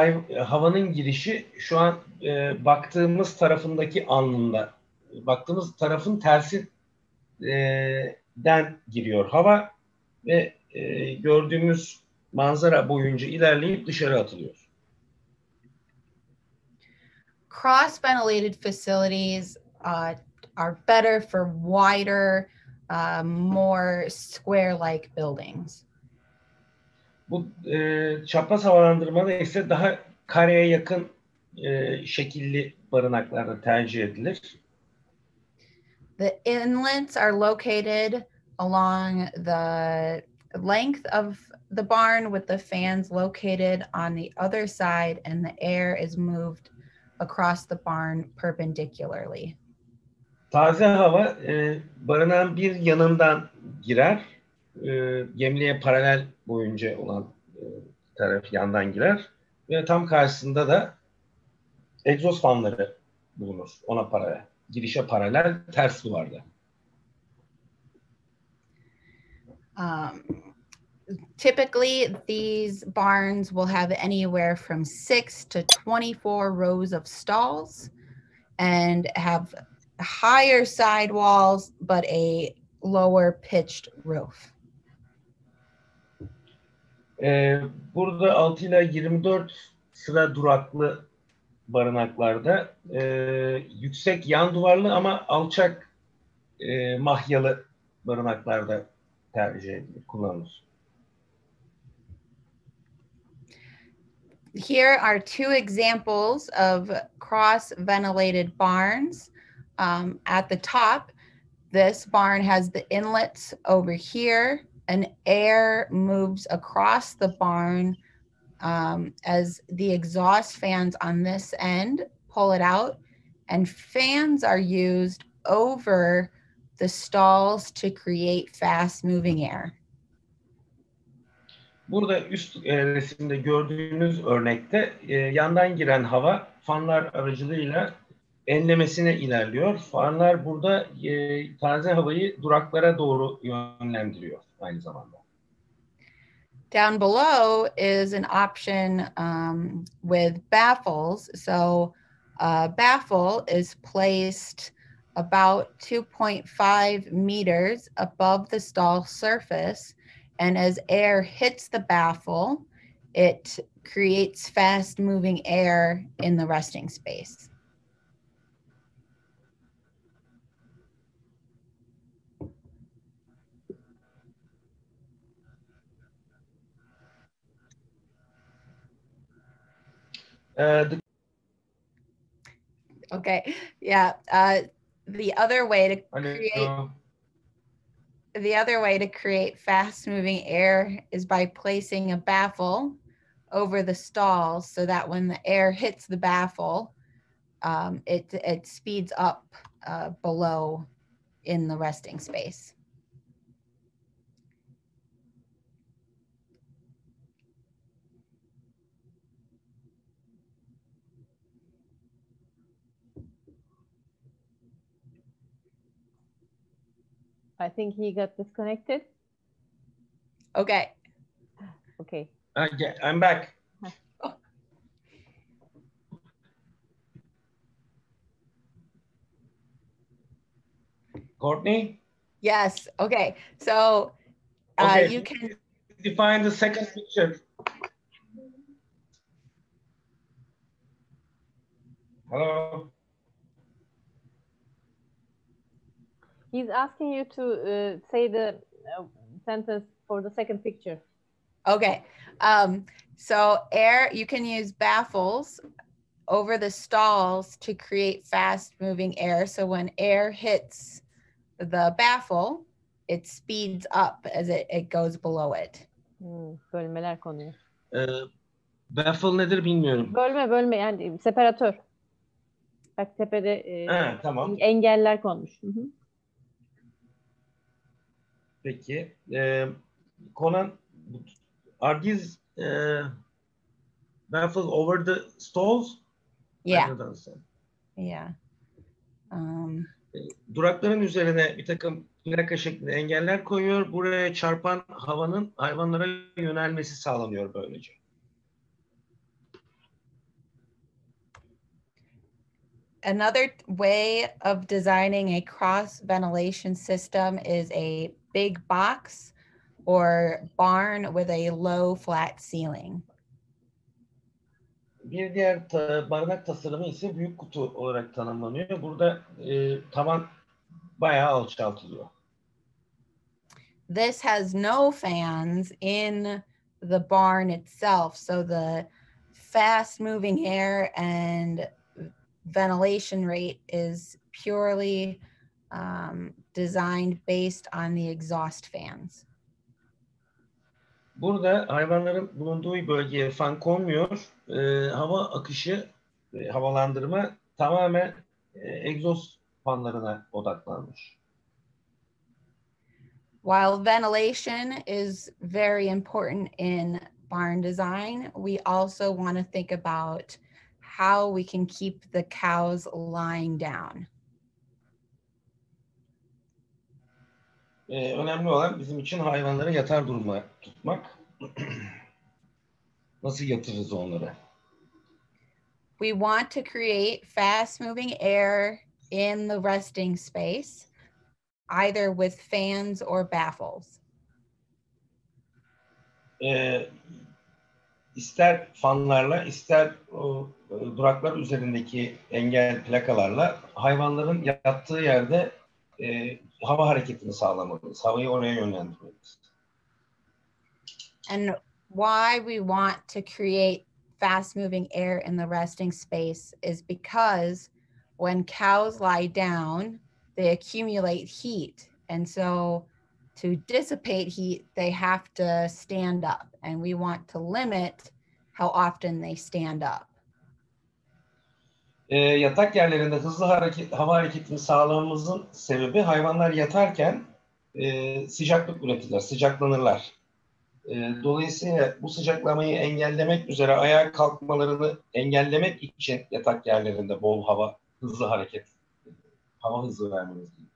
havanın girişi şu an baktığımız tarafındaki alnında, baktığımız tarafın tersinden giriyor hava ve gördüğümüz manzara boyunca ilerleyip dışarı atılıyor. Cross-ventilated facilities are better for wider, more square-like buildings. Bu çapraz havalandırmada ise daha kareye yakın şekilli barınaklarda tercih edilir. The inlets are located along the length of the barn, with the fans located on the other side, and the air is moved across the barn perpendicularly. Taze hava barınağın bir yanından girer, gemliğe paralel boyunca olan taraf yandan girer ve tam karşısında da egzoz fanları bulunur. Ona paralel, girişe paralel ters duvarda. Typically, these barns will have anywhere from 6 to 24 rows of stalls and have higher sidewalls but a lower pitched roof. Burada 6 ila 24 sıra duraklı barınaklarda yüksek yan duvarlı ama alçak mahyalı barınaklarda tercih edilir, kullanılır. Here are two examples of cross-ventilated barns. At the top, this barn has the inlets over here, and air moves across the barn as the exhaust fans on this end pull it out, and fans are used over the stalls to create fast-moving air. Burada üst resimde gördüğünüz örnekte yandan giren hava fanlar aracılığıyla enlemesine ilerliyor. Fanlar burada taze havayı duraklara doğru yönlendiriyor aynı zamanda. Down below is an option with baffles. So baffle is placed about 2.5 meters above the stall surface. And as air hits the baffle, it creates fast-moving air in the resting space. Okay, yeah. The other way to create fast-moving air is by placing a baffle over the stalls so that when the air hits the baffle, it speeds up below in the resting space. I think he got disconnected. Okay. Okay. Yeah, I'm back. Courtney? Yes. Okay. So Okay. you can define the second picture. Hello. He's asking you to say the sentence for the second picture. Okay. So air, you can use baffles over the stalls to create fast moving air. So when air hits the baffle, it speeds up as it goes below it. Bölmeler konuyor. Baffle nedir bilmiyorum. Bölme yani separatör. Bak tepede tamam. engeller konmuş. Hı hı. Peki. Conan, are these baffles over the stalls? Yeah. Yeah. Durakların üzerine bir takım plaka şeklinde engeller koyuyor. Buraya çarpan havanın hayvanlara yönelmesi sağlanıyor böylece. Another way of designing a cross ventilation system is a big box or barn with a low flat ceiling. Bir diğer barınak tasarımı ise büyük kutu olarak tanımlanıyor. Burada tavan bayağı alçaltılıyor. This has no fans in the barn itself, so the fast moving air and ventilation rate is purely designed based on the exhaust fans. Burada hayvanların bulunduğu bölgeye fan konmuyor. Hava akışı, havalandırma tamamen egzoz fanlarına odaklanmış. While ventilation is very important in barn design, we also want to think about how we can keep the cows lying down. Önemli olan bizim için hayvanları yatar duruma tutmak. Nasıl yatırırız onları? We want to create fast moving air in the resting space, either with fans or baffles. İster fanlarla, ister duraklar üzerindeki engel plakalarla hayvanların yattığı yerde hava hareketini sağlamalıyız. Havayı oraya yönlendirmeliyiz. And why we want to create fast moving air in the resting space is because when cows lie down, they accumulate heat. And so to dissipate heat, they have to stand up. And we want to limit how often they stand up. Yatak yerlerinde hızlı hava hareketini sağlamamızın sebebi hayvanlar yatarken sıcaklık üretirler, sıcaklanırlar. Dolayısıyla bu sıcaklamayı engellemek üzere ayağa kalkmalarını engellemek için yatak yerlerinde bol hava, hızlı hareket, hava hızı vermemiz gerekiyor.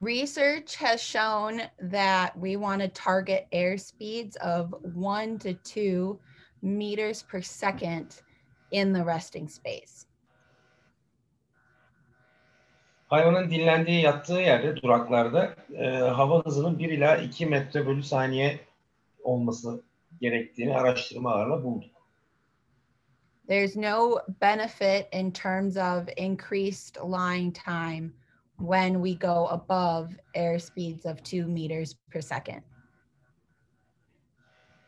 Research has shown that we want to target air speeds of 1 to 2 meters per second in the resting space. Hayvanın dinlendiği, yattığı yerde, duraklarda hava hızının 1 ila 2 metre bölü saniye olması gerektiğini araştırmalarla bulduk. There's no benefit in terms of increased lying time when we go above air speeds of 2 meters per second.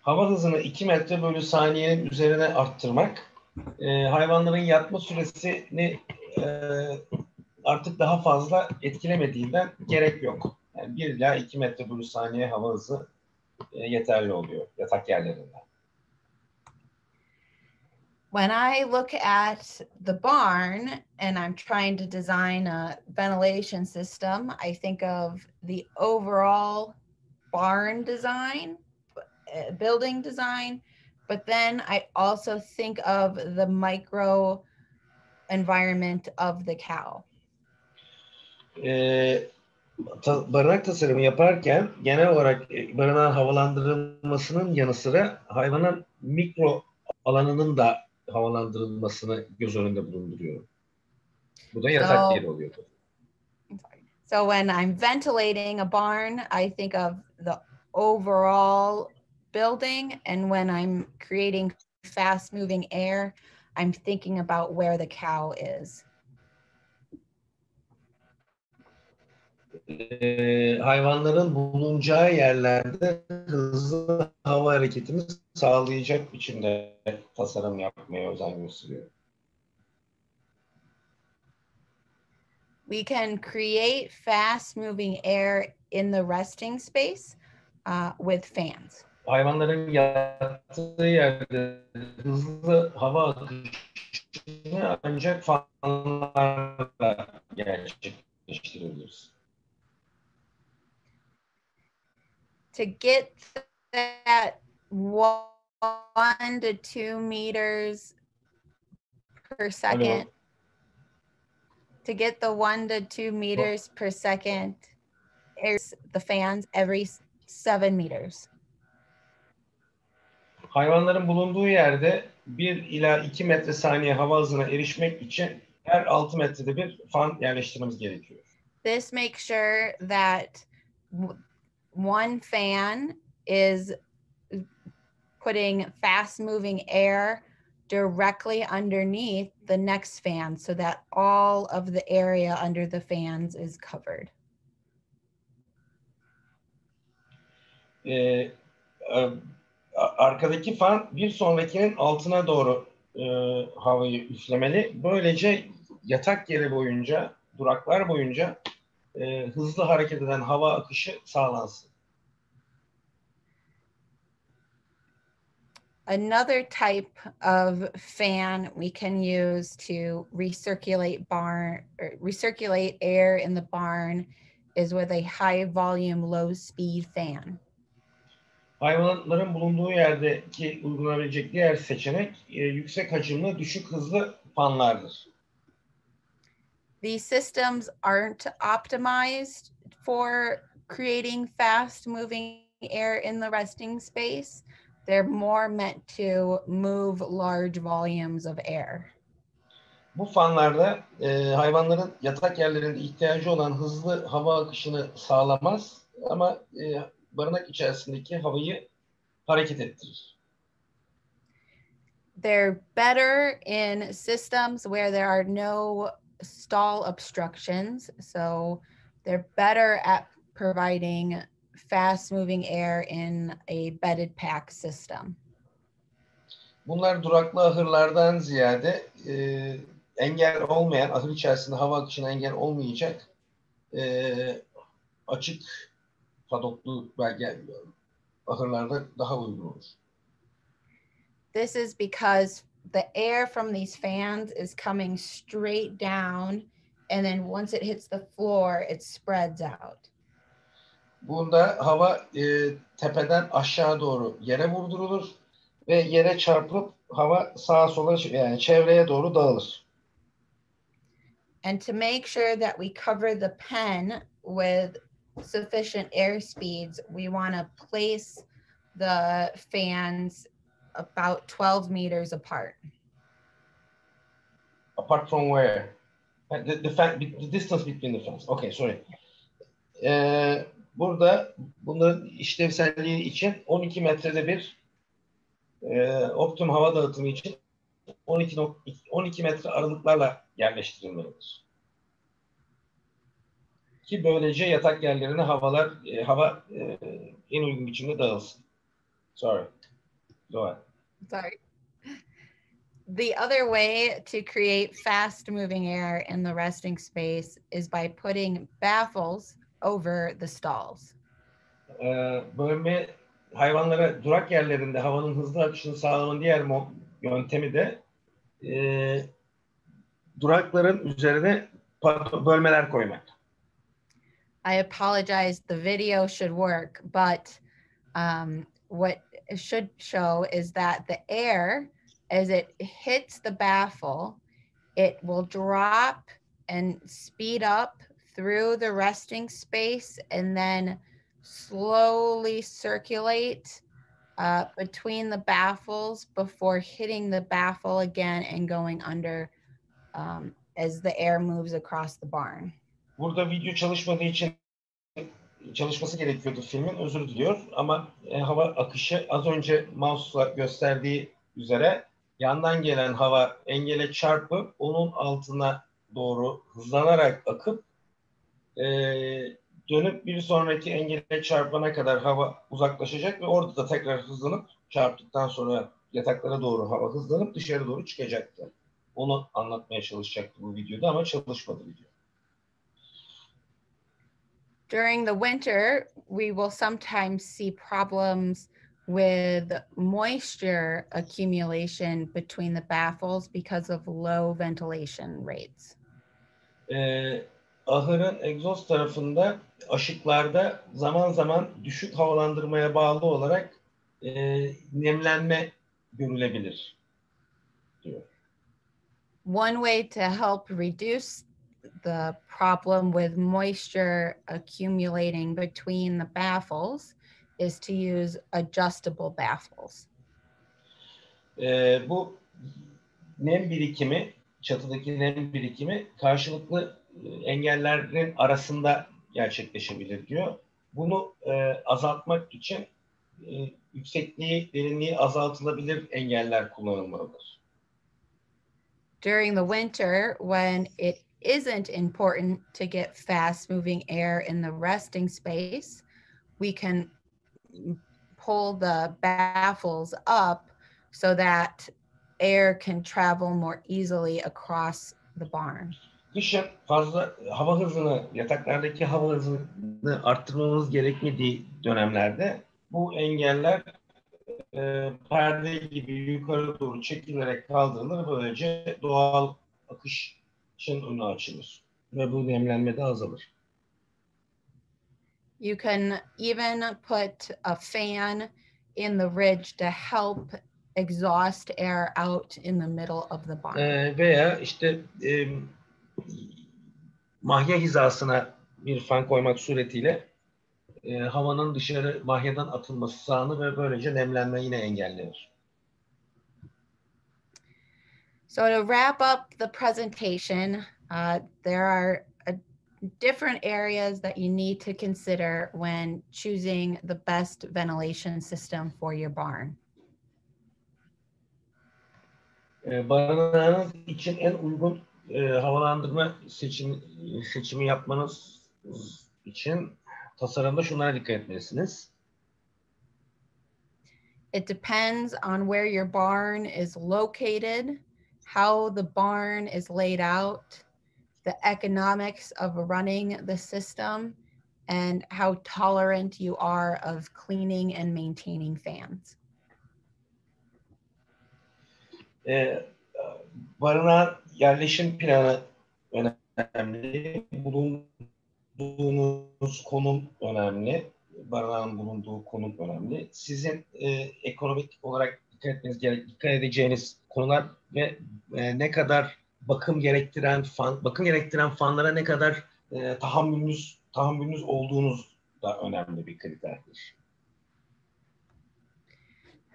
Hava hızını 2 metre bölü saniyenin üzerine arttırmak, hayvanların yatma süresini artık daha fazla etkilemediğinden gerek yok. Yani 1 ila 2 metre bölü saniye hava hızı yeterli oluyor yatak yerlerinde. When I look at the barn and I'm trying to design a ventilation system, I think of the overall barn design, building design, but then I also think of the micro environment of the cow. Barınak tasarımı yaparken genel olarak barınağın havalandırılmasının yanı sıra hayvanın mikro alanının da havalandırılmasını göz önünde bulunduruyorum. Bu da yatak yeri oluyor. So when I'm ventilating a barn, I think of the overall building. And when I'm creating fast moving air, I'm thinking about where the cow is. Hayvanların bulunacağı yerlerde hızlı hava hareketini sağlayacak biçimde tasarım yapmaya özen gösteriyor. We can create fast moving air in the resting space with fans. Hayvanların yattığı yerde hızlı hava akışını ancak fanlarla gerçekleştirebiliriz. To get that 1 to 2 meters per second, Hello. to get the 1 to 2 meters per second, airs the fans every 7 meters. Hayvanların bulunduğu yerde 1 ila 2 metre saniye hava hızına erişmek için her 6 metrede bir fan yerleştirmemiz gerekiyor. This makes sure that one fan is putting fast moving air directly underneath the next fan so that all of the area under the fans is covered. Arkadaki fan bir sonrakinin altına doğru havayı üflemeli. Böylece yatak yeri boyunca, duraklar boyunca hızlı hareket eden hava akışı sağlansın. Another type of fan we can use to recirculate air in the barn is with a high volume, low speed fan. Hayvanların bulunduğu yerdeki uygulanabilecek diğer seçenek yüksek hacimli, düşük hızlı fanlardır. These systems aren't optimized for creating fast moving air in the resting space. They're more meant to move large volumes of air. Bu fanlarda hayvanların yatak yerlerinde ihtiyacı olan hızlı hava akışını sağlamaz ama barınak içerisindeki havayı hareket ettirir. They're better in systems where there are no stall obstructions. So they're better at providing fast moving air in a bedded pack system. Bunlar duraklı ahırlardan ziyade engel olmayan, ahır içerisinde hava akışına engel olmayacak açık padoklu ahırlarda daha uygun olur. This is because the air from these fans is coming straight down, and then once it hits the floor, it spreads out. Bunda hava tepeden aşağı doğru yere vurdurulur ve yere çarpıp hava sağa sola, yani çevreye doğru dağılır. And to make sure that we cover the pen with sufficient air speeds, we want to place the fans about 12 meters apart. Apart from where? The distance between the fans. Okay, sorry. Burada bunların işlevselliği için 12 metrede bir optimum hava dağıtımı için 12 metre aralıklarla yerleştirilmelidir. Ki böylece yatak yerlerine hava en uygun biçimde dağılsın. Sorry. Go ahead. Sorry. The other way to create fast moving air in the resting space is by putting baffles over the stalls. Bölme hayvanlara durak yerlerinde havanın hızlı akışını sağlamanın diğer yöntemi de durakların üzerine bölmeler koymak. I apologize, the video should work, but what it should show is that the air, as it hits the baffle, it will drop and speed up through the resting space and then slowly circulate between the baffles before hitting the baffle again and going under as the air moves across the barn. Burada video çalışması gerekiyordu filmin. Özür diliyor. Ama hava akışı az önce mouse'la gösterdiği üzere yandan gelen hava engele çarpıp onun altına doğru hızlanarak akıp dönüp bir sonraki engele çarpana kadar hava uzaklaşacak ve orada da tekrar hızlanıp çarptıktan sonra yataklara doğru hava hızlanıp dışarı doğru çıkacaktı. Onu anlatmaya çalışacaktı bu videoda ama çalışmadı video. During the winter, we will sometimes see problems with moisture accumulation between the baffles because of low ventilation rates. Ahırın egzoz tarafında aşıklarda zaman zaman düşük havalandırmaya bağlı olarak nemlenme görülebilir diyor. One way to help reduce the problem with moisture accumulating between the baffles is to use adjustable baffles. Bu nem birikimi, çatıdaki nem birikimi karşılıklı engellerin arasında gerçekleşebilir diyor. Bunu azaltmak için yüksekliği, derinliği azaltılabilir engeller kullanılmalıdır. During the winter, when it isn't important to get fast moving air in the resting space, we can pull the baffles up so that air can travel more easily across the barn. Kışın fazla hava hızını, yataklardaki hava hızını arttırmamız gerekmediği dönemlerde bu engeller perde gibi yukarı doğru çekilerek kaldırılır. Böylece doğal akışın önü açılır ve bu nemlenme de azalır. You can even put a fan in the ridge to help exhaust air out in the middle of the barn. Veya işte mahya hizasına bir fan koymak suretiyle havanın dışarı mahyadan atılması sağlanır ve böylece nemlenme yine engellenir. So to wrap up the presentation, there are different areas that you need to consider when choosing the best ventilation system for your barn. Barınağınız için en uygun havalandırma seçimi yapmanız için tasarımda şunlara dikkat etmelisiniz. It depends on where your barn is located, how the barn is laid out, the economics of running the system, and how tolerant you are of cleaning and maintaining fans. Barınağın yerleşim planı önemli, bulunduğunuz konum önemli, barınağın bulunduğu konum önemli. Sizin ekonomik olarak dikkat edeceğiniz konular ve ne kadar bakım gerektiren fanlara ne kadar tahammülünüz olduğunuz da önemli bir kriterdir.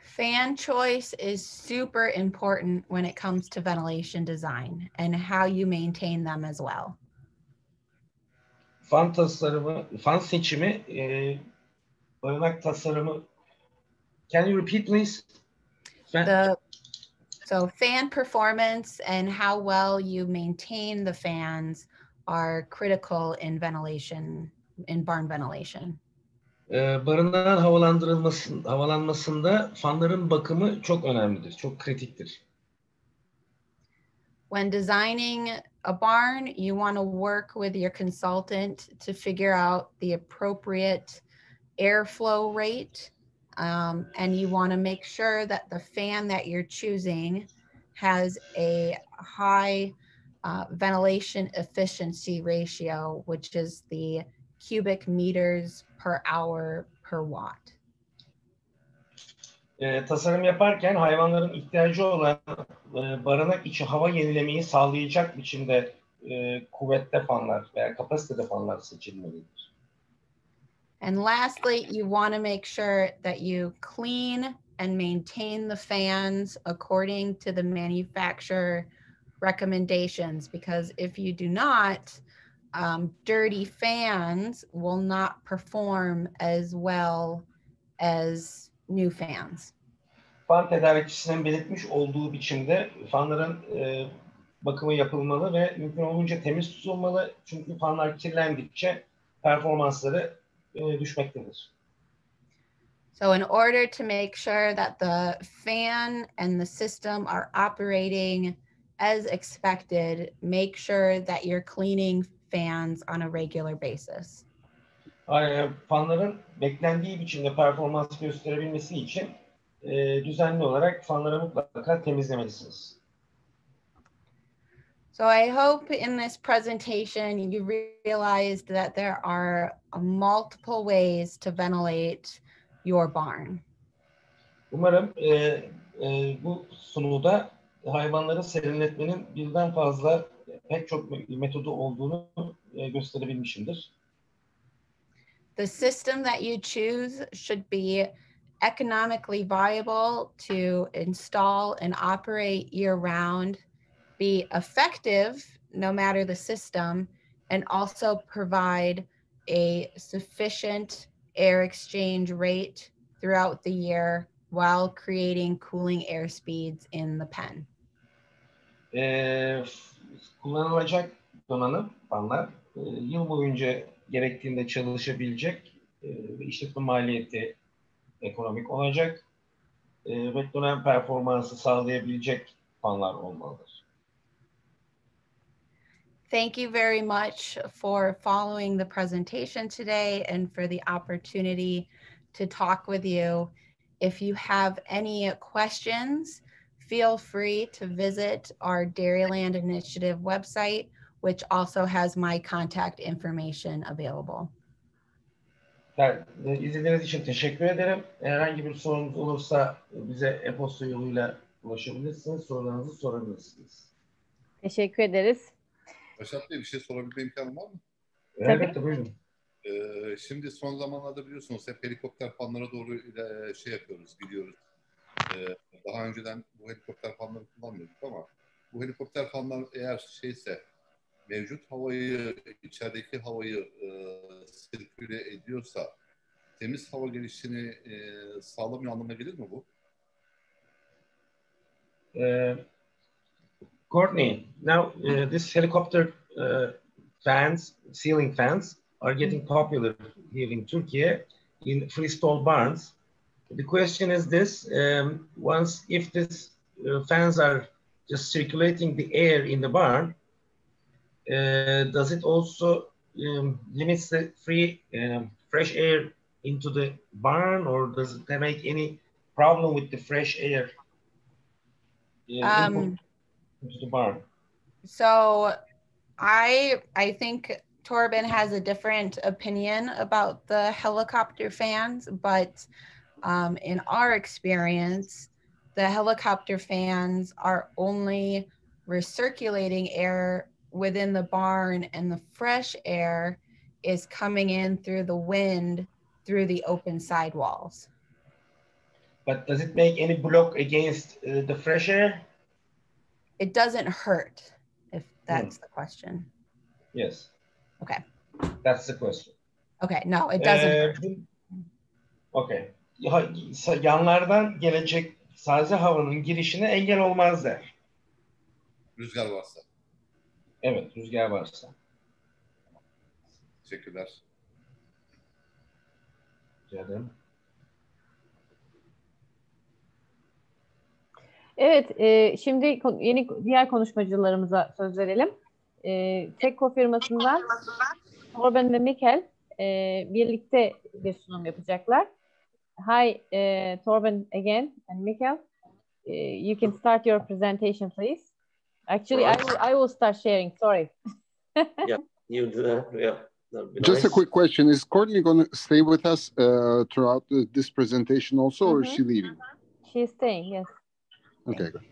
Fan choice is super important when it comes to ventilation design and how you maintain them as well. Fan seçimi, barınak tasarımı. Can you repeat please? So fan performance and how well you maintain the fans are critical in ventilation, in barn ventilation. Barınağın havalanmasında fanların bakımı çok önemlidir, çok kritiktir. When designing a barn, you want to work with your consultant to figure out the appropriate airflow rate, and you want to make sure that the fan that you're choosing has a high ventilation efficiency ratio, which is the cubic meters per hour per watt. Tasarım yaparken hayvanların ihtiyacı olan barınak içi hava yenilemeyi sağlayacak biçimde kuvvetli fanlar veya kapasiteli fanlar seçilmelidir. And lastly, you want to make sure that you clean and maintain the fans according to the manufacturer recommendations, because if you do not, dirty fans will not perform as well as new fans. Fan tedarikçisinin belirtmiş olduğu biçimde fanların bakımı yapılmalı ve mümkün olunca temiz tutulmalı. Çünkü fanlar kirlendikçe performansları düşmektedir. So in order to make sure that the fan and the system are operating as expected, make sure that you're cleaning fans on a regular basis. Fanların beklendiği biçimde performans gösterebilmesi için düzenli olarak fanları mutlaka temizlemelisiniz. So I hope in this presentation you realized that there are multiple ways to ventilate your barn. Umarım bu sunuda hayvanları serinletmenin birden fazla pek çok metodu olduğunu gösterebilmişimdir. The system that you choose should be economically viable to install and operate year-round, be effective no matter the system, and also provide a sufficient air exchange rate throughout the year while creating cooling air speeds in the pen. Kullanılacak donanım, fanlar, yıl boyunca gerektiğinde çalışabilecek ve işletme maliyeti ekonomik olacak ve dönem performansı sağlayabilecek fanlar olmalıdır. Thank you very much for following the presentation today and for the opportunity to talk with you. If you have any questions, feel free to visit our Dairyland Initiative website, which also has my contact information available. İzlediğiniz için teşekkür ederim. Herhangi bir sorunuz olursa bize e-posta yoluyla ulaşabilirsiniz. Sorularınızı sorabilirsiniz. Teşekkür ederiz. Başak Bey, bir şey sorabilme imkanım var mı? Elbette, buyurun. Şimdi son zamanlarda biliyorsunuz hep helikopter fanlara doğru yapıyoruz, gidiyoruz. Daha önceden bu helikopter fanları kullanmıyorduk ama bu helikopter fanlar eğer mevcut havayı, içerideki havayı sirküle ediyorsa temiz hava gelişini sağlamıyor anlamına gelir mi bu? Courtney, now this helicopter fans, ceiling fans are getting popular here in Turkey in freestall barns. The question is this, if these fans are just circulating the air in the barn, does it also limit the fresh air into the barn, or does it make any problem with the fresh air into the barn? So I think Torben has a different opinion about the helicopter fans, but in our experience, the helicopter fans are only recirculating air within the barn, and the fresh air is coming in through the wind through the open sidewalls. But does it make any block against the fresh air? It doesn't hurt, if that's the question. Yes. Okay. That's the question. Okay, no, it doesn't hurt. Okay. Yanlardan gelecek taze havanın girişine engel olmaz der. Rüzgar varsa. Evet, rüzgar varsa. Teşekkürler. Rica ederim. Evet, şimdi diğer konuşmacılarımıza söz verelim. Tekko firmasından Torben ve Mikkel birlikte bir sunum yapacaklar. Hi, Torben again and Mikkel. You can start your presentation, please. Actually, I will start sharing. Sorry. Yeah, you do that. Yeah, that'd be Just nice. a quick question: is Courtney going to stay with us throughout this presentation also, or is she leaving? She's staying. Yes. Okay, good.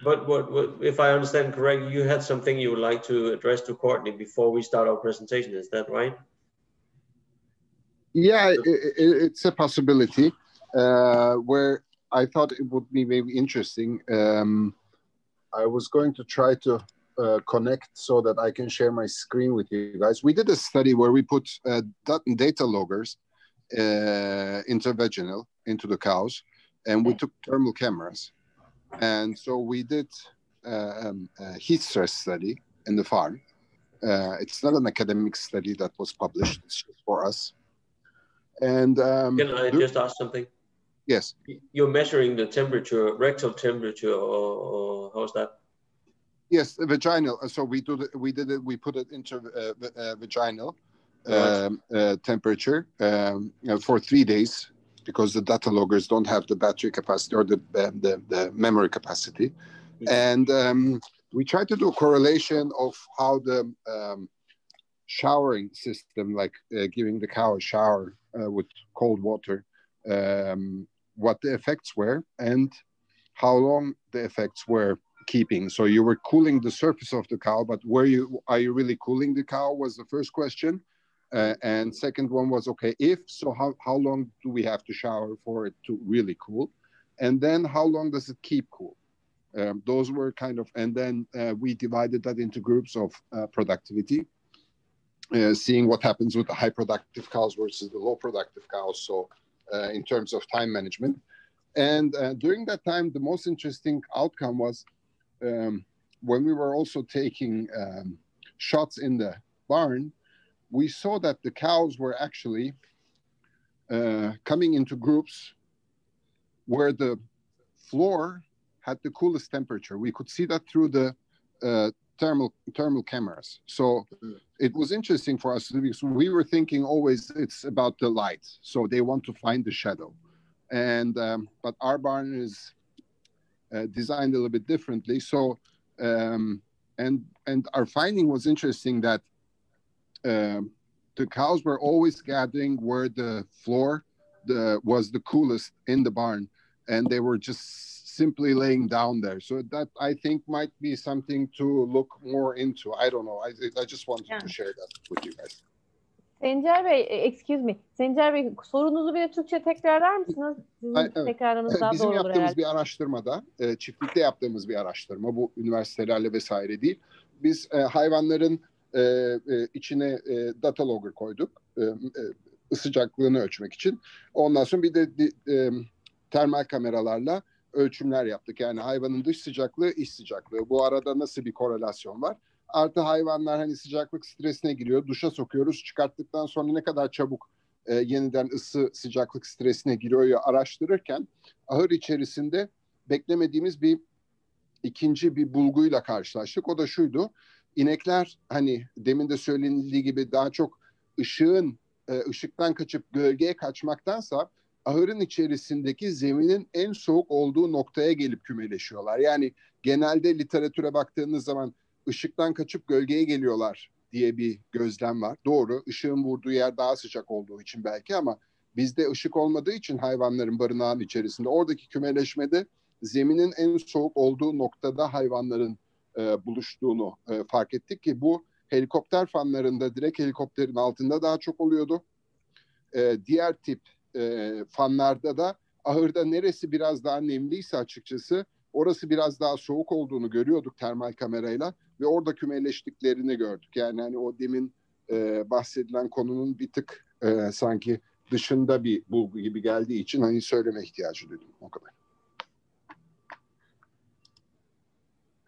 But what, if I understand correctly, you had something you would like to address to Courtney before we start our presentation. Is that right? Yeah, it's a possibility where I thought it would be maybe interesting. I was going to try to connect so that I can share my screen with you guys. We did a study where we put data loggers intravaginal into the cows, and we took thermal cameras. And so we did a heat stress study in the farm. It's not an academic study that was published, it's just for us. And can I just ask something? Yes. You're measuring the temperature, rectal temperature, or how's that? Yes, vaginal. So we put it into vaginal temperature for 3 days, because the data loggers don't have the battery capacity or the memory capacity. And we tried to do a correlation of how the showering system, like giving the cow a shower with cold water, what the effects were and how long the effects were keeping. So you were cooling the surface of the cow, but are you really cooling the cow was the first question. And second one was, okay, if so, how long do we have to shower for it to really cool? And then how long does it keep cool? Those were kind of, and then we divided that into groups of productivity, seeing what happens with the high productive cows versus the low productive cows. So in terms of time management. And during that time, the most interesting outcome was when we were also taking shots in the barn, we saw that the cows were actually coming into groups where the floor had the coolest temperature. We could see that through the thermal cameras. So it was interesting for us because we were thinking always it's about the light. So they want to find the shadow. And but our barn is designed a little bit differently. So and our finding was interesting that the cows were always gathering where the floor was the coolest in the barn, and they were just simply laying down there. So that I think might be something to look more into. I don't know. I just wanted to share that with you guys. Sencer Bey, excuse me. Sencer Bey, sorunuzu bir de Türkçe tekrarlar mısınız? Sizin tekrarınız daha bizim doğru olur yaptığımız herhalde. bir araştırmada, çiftlikte yaptığımız bir araştırma, bu üniversitelerle vesaire değil. Biz hayvanların içine data logger koyduk, sıcaklığını ölçmek için. Ondan sonra bir de termal kameralarla ölçümler yaptık. Yani hayvanın dış sıcaklığı, iç sıcaklığı. Bu arada nasıl bir korelasyon var? Artı hayvanlar hani sıcaklık stresine giriyor. Duşa sokuyoruz. Çıkarttıktan sonra ne kadar çabuk yeniden ısı sıcaklık stresine giriyor araştırırken ahır içerisinde beklemediğimiz ikinci bir bulguyla karşılaştık. O da şuydu. İnekler hani demin de söylenildiği gibi daha çok ışıktan kaçıp gölgeye kaçmaktansa ahırın içerisindeki zeminin en soğuk olduğu noktaya gelip kümeleşiyorlar. Yani genelde literatüre baktığınız zaman ışıktan kaçıp gölgeye geliyorlar diye bir gözlem var. Doğru, ışığın vurduğu yer daha sıcak olduğu için belki ama bizde ışık olmadığı için hayvanların barınağın içerisinde oradaki kümeleşmede zeminin en soğuk olduğu noktada hayvanların buluştuğunu fark ettik ki bu helikopter fanlarında direkt helikopterin altında daha çok oluyordu. Diğer tip fanlarda da ahırda neresi biraz daha nemliyse açıkçası orası biraz daha soğuk olduğunu görüyorduk termal kamerayla ve orada kümeleştiklerini gördük. Yani hani o demin bahsedilen konunun bir tık sanki dışında bir bulgu gibi geldiği için hani söyleme ihtiyacı duydum. O kadar.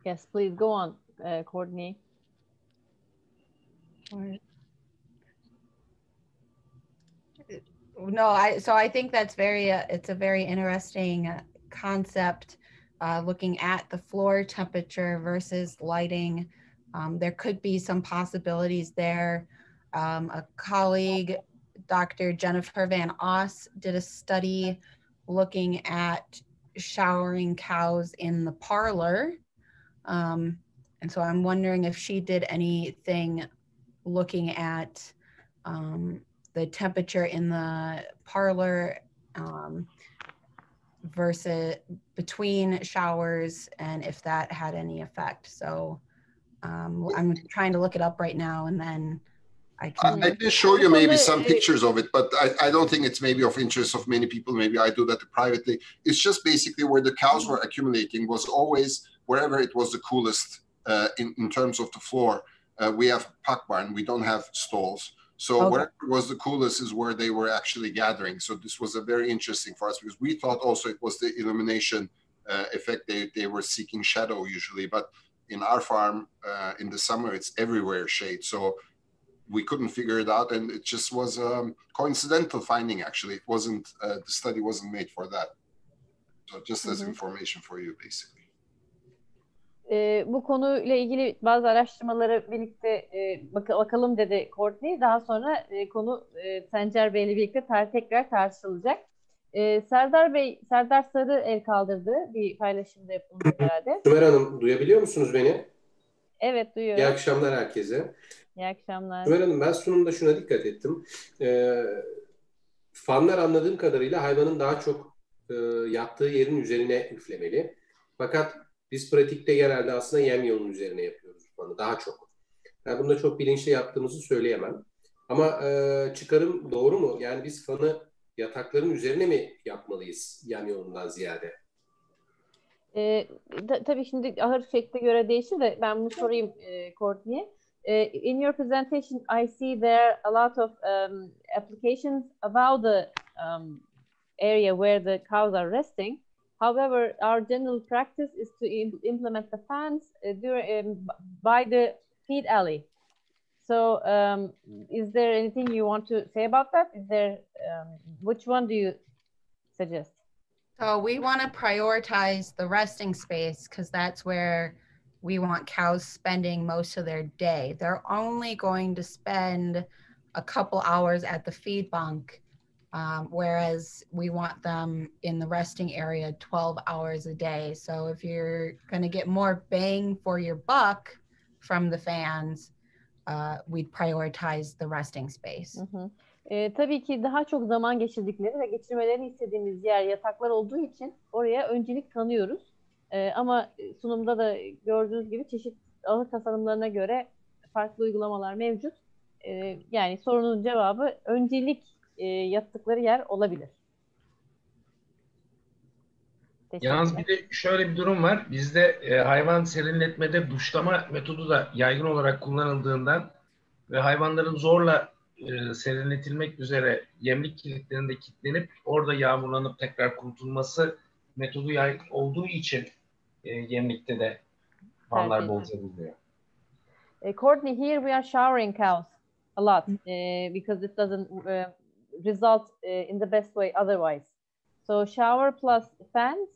Yes, please go on, Courtney. No, so I think that's it's a very interesting concept, looking at the floor temperature versus lighting. There could be some possibilities there. A colleague, Dr. Jennifer Van Oss, did a study looking at showering cows in the parlor. And so I'm wondering if she did anything looking at the temperature in the parlor versus between showers and if that had any effect. So I'm trying to look it up right now and then I can show you maybe some pictures of it, but I don't think it's maybe of interest of many people. Maybe I do that privately. It's just basically where the cows were accumulating was always wherever it was the coolest in terms of the floor, we have pack barn. We don't have stalls. So Okay. where was the coolest is where they were actually gathering. So this was a very interesting for us because we thought also it was the illumination effect. They were seeking shadow usually, but in our farm in the summer it's everywhere shade. So we couldn't figure it out, and it just was a coincidental finding. Actually, it wasn't. The study wasn't made for that. So just as information for you, basically. Bu konuyla ilgili bazı araştırmaları birlikte bakalım dedi Courtney. Daha sonra konu Sencer Bey'le birlikte tekrar tartışılacak. Serdar Sarı el kaldırdı. Bir paylaşımda yapılmış herhalde. Sümer Hanım, duyabiliyor musunuz beni? Evet, duyuyorum. İyi akşamlar herkese. İyi akşamlar. Sümer Hanım, ben sunumda şuna dikkat ettim. Fanlar anladığım kadarıyla hayvanın daha çok yattığı yerin üzerine üflemeli. Fakat biz pratikte genelde aslında yem yolunun üzerine yapıyoruz fanı daha çok. Yani bunda çok bilinçli yaptığımızı söyleyemem. Ama çıkarım doğru mu? Yani biz fanı yatakların üzerine mi yapmalıyız yem yolundan ziyade? Tabii şimdi ahır şekline göre değişir de ben bunu sorayım Courtney'e. In your presentation, I see there a lot of applications about the area where the cows are resting. However, our general practice is to implement the fans by the feed alley. So, is there anything you want to say about that? Is there which one do you suggest? So we want to prioritize the resting space because that's where we want cows spending most of their day. They're only going to spend a couple hours at the feed bunk, whereas we want them in the resting area 12 hours a day. So if you're going to get more bang for your buck from the fans, we'd prioritize the resting space. Tabii ki daha çok zaman geçirdikleri ve geçirmelerini istediğimiz yer yataklar olduğu için oraya öncelik tanıyoruz. Ama sunumda da gördüğünüz gibi çeşitli ahır tasarımlarına göre farklı uygulamalar mevcut. Yani sorunun cevabı öncelik yattıkları yer olabilir. Yalnız bir de şöyle bir durum var. Bizde hayvan serinletmede duşlama metodu da yaygın olarak kullanıldığından ve hayvanların zorla serinletilmek üzere yemlik kilitlerinde kilitlenip orada yağmurlanıp tekrar kurutulması metodu yaygın olduğu için yemlikte de fanlar bolca bulunuyor. Courtney, here we are showering cows a lot because it doesn't result in the best way otherwise. So shower plus fans,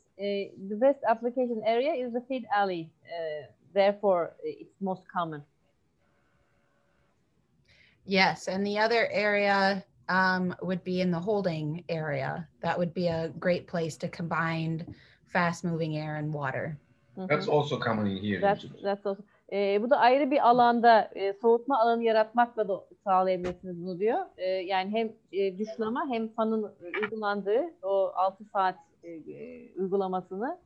the best application area is the feed alley. Therefore, it's most common. Yes, and the other area would be in the holding area. That would be a great place to combine fast-moving air and water. That's also common in here. That's also. Bu da ayrı bir alanda soğutma alanı yaratmakla da sağlayabilirsiniz bunu diyor. Yani hem duşlama hem fanın uygulandığı o 6 saat uygulamasını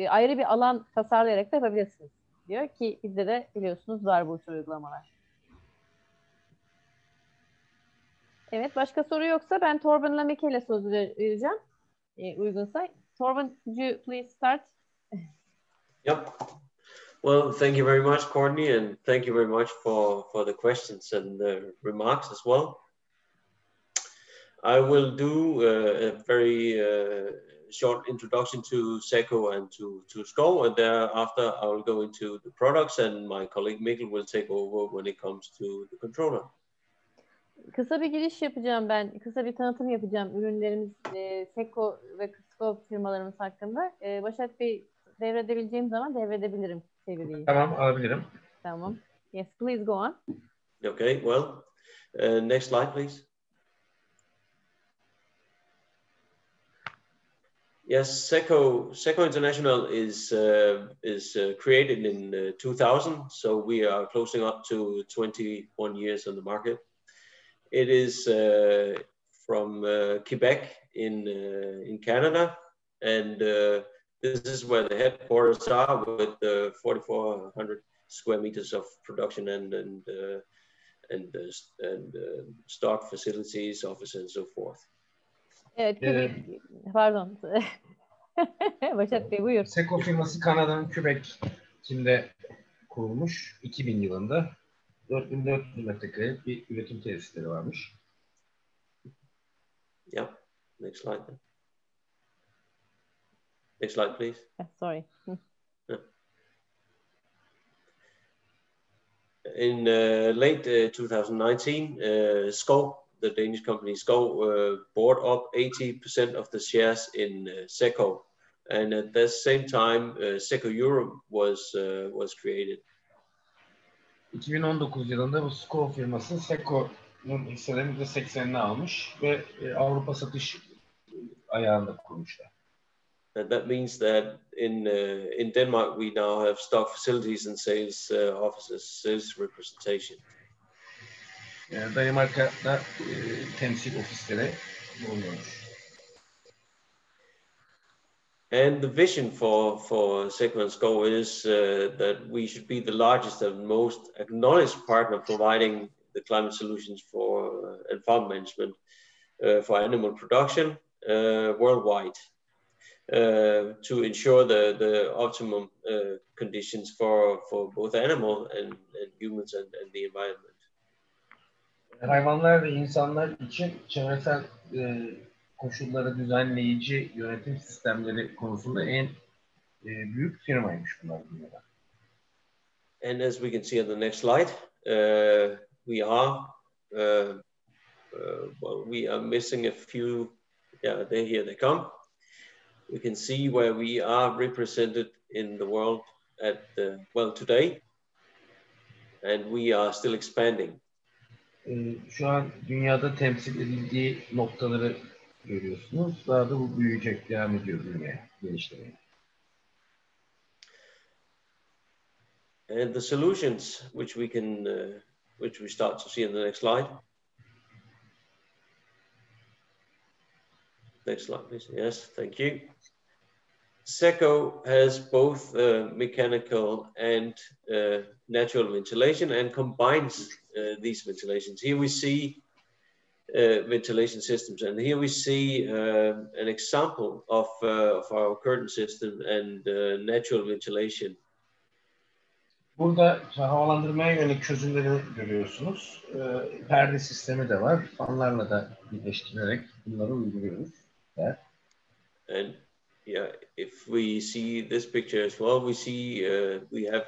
ayrı bir alan tasarlayarak da yapabilirsiniz diyor ki bizde de biliyorsunuz var bu tür uygulamalar. Evet, başka soru yoksa ben Torben'la Mike'yle söz vereceğim. Uygunsa. Torben, could you please start? Yep. Well, thank you very much, Courtney, and thank you very much for the questions and the remarks as well. I will do a very short introduction to Seco and to Skov, and thereafter I will go into the products, and my colleague Mikkel will take over when it comes to the controller. Kısa bir giriş yapacağım ben. Kısa bir tanıtım yapacağım ürünlerimiz Seco ve Skov firmalarımız hakkında. Başak Bey devredebileceğim zaman devredebilirim çeviriyi. Tamam, alabilirim. Tamam. Yes, please go on. Okay, well, next slide, please. Yes, Seco International is created in 2000, so we are closing up to 21 years on the market. It is from Quebec in Canada, and this is where the headquarters are with 4,400 square meters of production and stock facilities, office, and so forth. Evet, pardon. Başak Bey buyur. Seco firması Kanada'nın Quebec içinde kurulmuş 2000 yılında 4400 metrekarelik bir üretim tesisleri varmış. Yeah, next slide. Next slide, please. Sorry. Yeah. In late 2019, Skov, the Danish company Skov, bought up 80% of the shares in Seco, and at the same time, Seco Europe was created. 2019 yılında bu Skov firması Seco'nun hisselerinin %80'ini almış ve Avrupa satış ayağında kurmuşlar. And that means that in Denmark we now have stock facilities and sales offices, sales representation. Danimarka'da temsil ofisleri bulunuyor. And the vision for Seco and Skov is that we should be the largest and most acknowledged partner providing the climate solutions for and farm management for animal production worldwide. To ensure the optimum conditions for both animal and humans and the environment. Hayvanlar ve insanlar için çevresel koşulları düzenleyici yönetim sistemleri konusunda en büyük firmaymış bunlar dünyada. And as we can see on the next slide, we are missing a few. Yeah, here they come. We can see where we are represented in the world today, and we are still expanding. Şu an dünyada temsil edildiği noktaları görüyorsunuz. Daha da bu büyüyecek, devam ediyor dünya genişlemeye. And the solutions which we start to see in the next slide. Next slide, please. Yes, thank you. Seco has both mechanical and natural ventilation and combines these ventilations. Here we see ventilation systems, and here we see an example of our curtain system and natural ventilation. Burada havalandırmaya yönelik çözümleri görüyorsunuz. Perde sistemi de var. Fanlarla da birleştirerek bunları uyguluyoruz. Evet. And yeah, if we see this picture as well, we see we have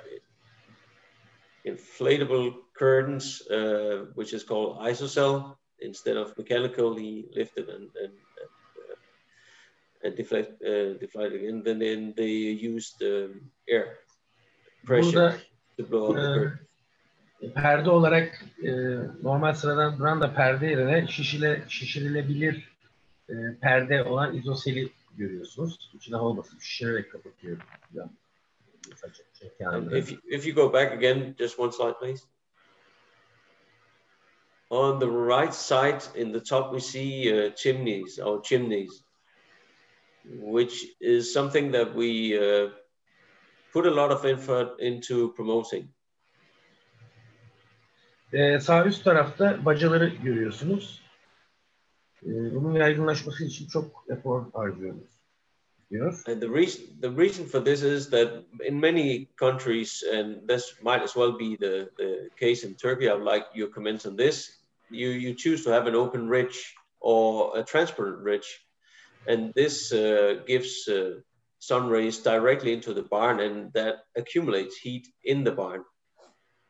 inflatable curtains, which is called isocell. Instead of mechanically lifted and deflated again, then they used air pressure to blow up the curtain. Perde olarak normal sıradan duran da perde yerine şişirilebilir perde olan izoseli görüyorsunuz. İçine hava basıp şişirerek kapatıyor. If you go back again, just one slide, please. On the right side, in the top, we see chimneys, which is something that we put a lot of effort into promoting. Sağ üst tarafta bacaları görüyorsunuz. Bunun yaygınlaşması için çok efor harcıyoruz diyor. And the reason for this is that in many countries, and this might as well be the case in Turkey, I would like your comments on this. You choose to have an open ridge or a transparent ridge, and this gives sun rays directly into the barn, and that accumulates heat in the barn.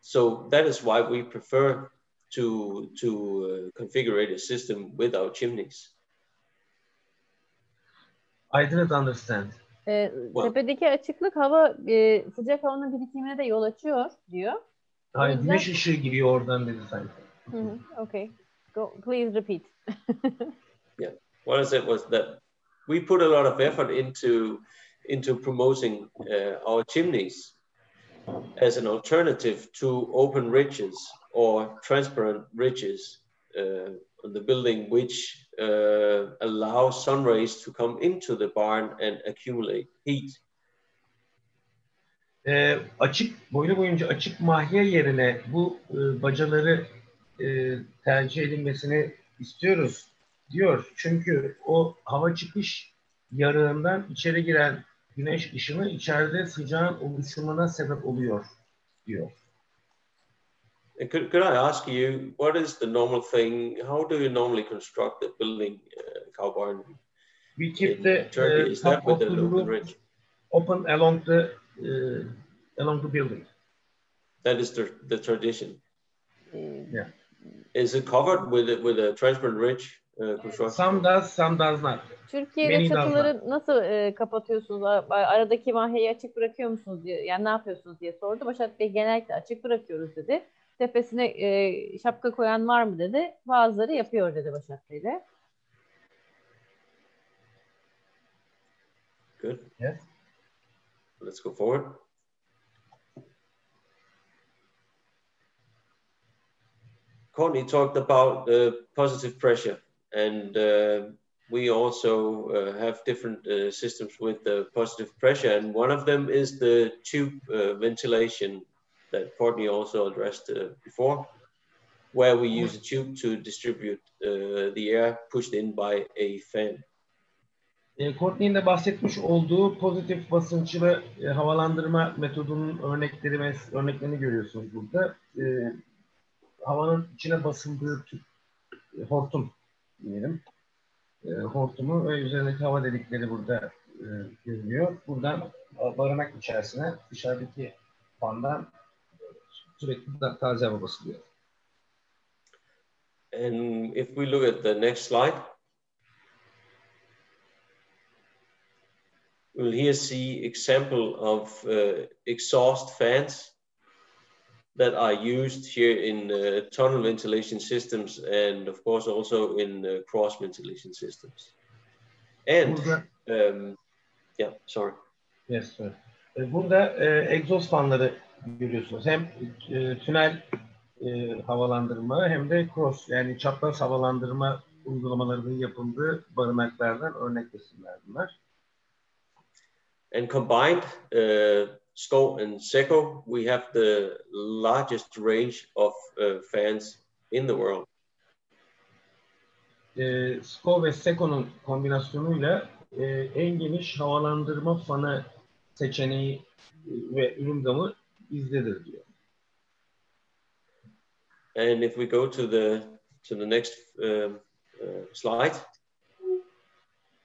So that is why we prefer to configure a system without chimneys. I didn't understand. Tepedeki açıklık sıcak havanın birikimine de yol açıyor diyor. Hayır, güneş ışığı giriyor oradan dedi sanki. Okay. Please repeat. Yeah. What I said was that we put a lot of effort into promoting our chimneys as an alternative to open ridges or transparent ridges on the building, which allow sun rays to come into the barn and accumulate heat. Boylu boyunca açık mahya yerine bu bacaları tercih edilmesini istiyoruz diyor. Çünkü o hava çıkış yarığından içeri giren güneş ışını içeride sıcağın oluşumuna sebep oluyor diyor. Could I ask you, what is the normal thing? How do you normally construct a building, cow barn? We keep In the Turkey, is that top with of the the local roof ridge? open along the building. That is the tradition. Yeah. Is it covered with a transparent ridge construction? Some does, some does not. Türkiye'de Many çatıları nasıl kapatıyorsunuz? Aradaki mahyeyi açık bırakıyor musunuz diye, yani ne yapıyorsunuz diye sordu. Başak Bey genellikle açık bırakıyoruz dedi. Tepesine şapka koyan var mı dedi. Bazıları yapıyor dedi Başak Bey de. Good. Yes. Let's go forward. Courtney talked about positive pressure, and we also have different systems with the positive pressure, and one of them is the tube ventilation that Courtney also addressed before, where we use a tube to distribute the air pushed in by a fan. Courtney'in de bahsetmiş olduğu pozitif basınçlı havalandırma metodunun örneklerini görüyorsunuz burada. Havanın içine basıldığı hortum diyelim. Hortumu ve üzerindeki hava delikleri burada görülüyor. Buradan barınak içerisine dışarıdaki fandan sürekli taze hava basılıyor. And if we look at the next slide, we'll here see example of exhaust fans that are used here in tunnel ventilation systems, and of course also in cross ventilation systems. And yeah, sorry. Yes, sir. Burada egzoz fanları görüyorsunuz. Hem tünel havalandırma hem de cross, yani çapraz havalandırma uygulamalarının yapıldığı barınaklardan örnek resimler bunlar. And combined, SCO and SECO, we have the largest range of fans in the world. SCO ve SECO'nun kombinasyonuyla en geniş havalandırma fanı seçeneği ve ürün gamı bizdedir diyor. And if we go to the next slide,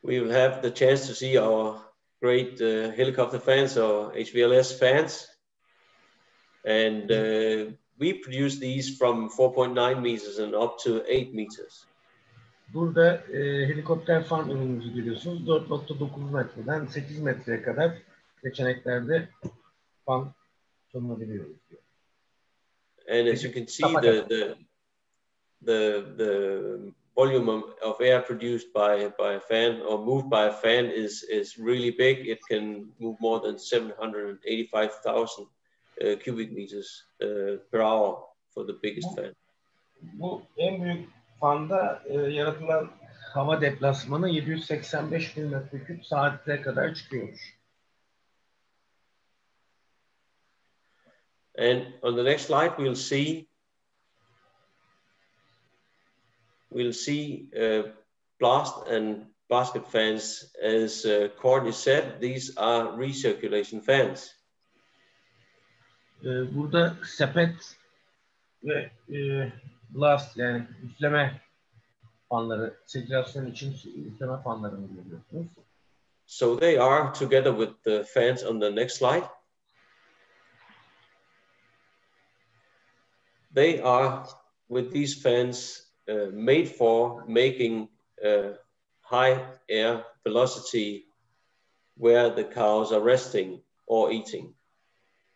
we will have the chance to see our great helicopter fans or HVLS fans, and we produce these from 4.9 meters and up to 8 meters. Burada helikopter fan ürünümüzü görüyorsunuz. 4.9 metreden 8 metreye kadar seçeneklerde fan sunulabiliyoruz diyor. And as you can see, the volume of air produced by a fan or moved by a fan is really big. It can move more than 785,000 cubic meters per hour for the biggest fan. Bu en büyük fanda yaratılan hava deplasmanı 785.000 metreküp saate kadar çıkıyormuş. And on the next slide, we'll see blast and basket fans. As Courtney said, these are recirculation fans. Burada sepet ve blast, yani üfleme fanları, sirkülasyon için üfleme fanlarını görüyorsunuz. So they are together with the fans on the next slide. They are with these fans made for making high air velocity where the cows are resting or eating.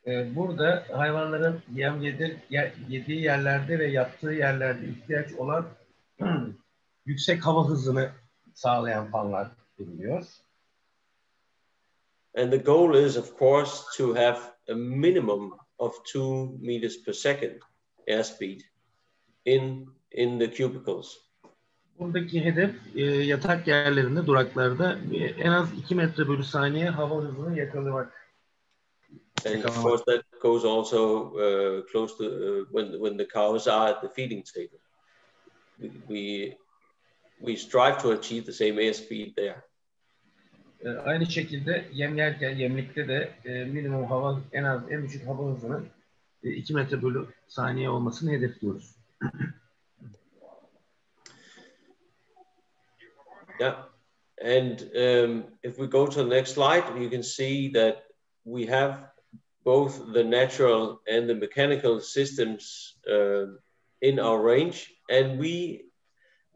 Burada hayvanların yem yediği yerlerde ve yattığı yerlerde ihtiyaç olan yüksek hava hızını sağlayan fanlar bulunuyor. And the goal is, of course, to have a minimum of 2 meters per second airspeed in the cubicles. Buradaki hedef yatak yerlerinde, duraklarda en az 2 metre bölü saniye hava hızını yakalamak. And of course, that goes also close to when the cows are at the feeding table. We strive to achieve the same airspeed there. Aynı şekilde yem yerken, yemlikte de minimum hava, en düşük hava hızını 2 metre bölü saniye olmasını hedefliyoruz. Yeah, and if we go to the next slide, you can see that we have both the natural and the mechanical systems in our range, and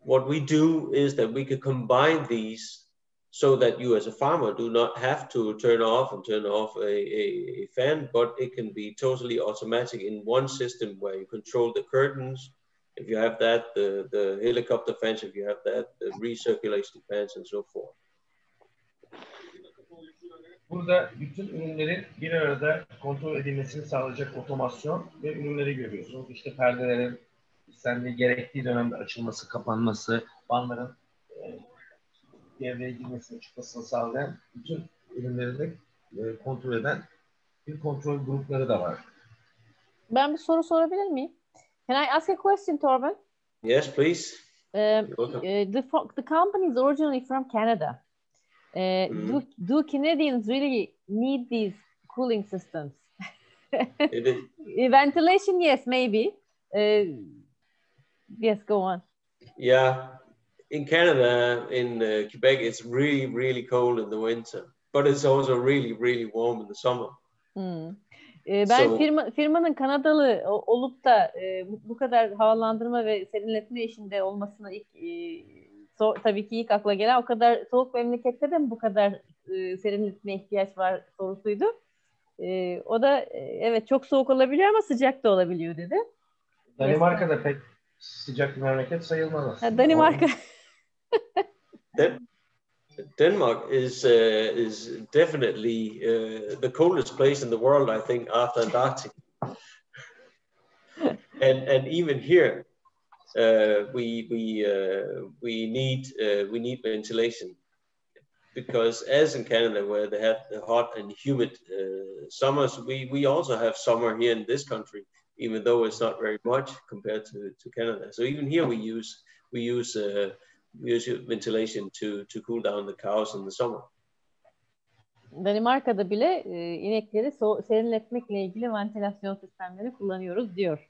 what we do is that we can combine these so that you as a farmer do not have to turn off and turn off a fan, but it can be totally automatic in one system where you control the curtains, if you have that, the helicopter fans, if you have that, the recirculation fans and so forth. Burada bütün ürünlerin bir arada kontrol edilmesini sağlayacak otomasyon ve ürünleri görüyorsunuz. İşte perdelerin istendiği gerektiği dönemde açılması, kapanması, fanların devreye girmesini, çıkmasını sağlayan bütün ürünleri de kontrol eden bir kontrol grupları da var. Ben bir soru sorabilir miyim? Can I ask a question, Torben? Yes, please. The company is originally from Canada. Do Canadians really need these cooling systems? Ventilation, yes, maybe. Yes, go on. Yeah, in Canada, in Quebec, it's really, really cold in the winter, but it's also really, really warm in the summer. Ben firmanın Kanadalı olup da bu kadar havalandırma ve serinletme işinde olmasına tabii ki ilk akla gelen o kadar soğuk memlekette de mi bu kadar serinletmeye ihtiyaç var sorusuydu. O da evet çok soğuk olabiliyor ama sıcak da olabiliyor dedi. Danimarka'da pek sıcak bir memleket sayılmaz aslında. Danimarka. Denmark is definitely the coldest place in the world, I think, after Antarctic. and even here, we need ventilation, because as in Canada, where they have the hot and humid summers, we also have summer here in this country, even though it's not very much compared to Canada. So even here we use ventilation to cool down the cows in the summer. Danimarka'da bile inekleri serinletmekle ilgili ventilasyon sistemleri kullanıyoruz diyor.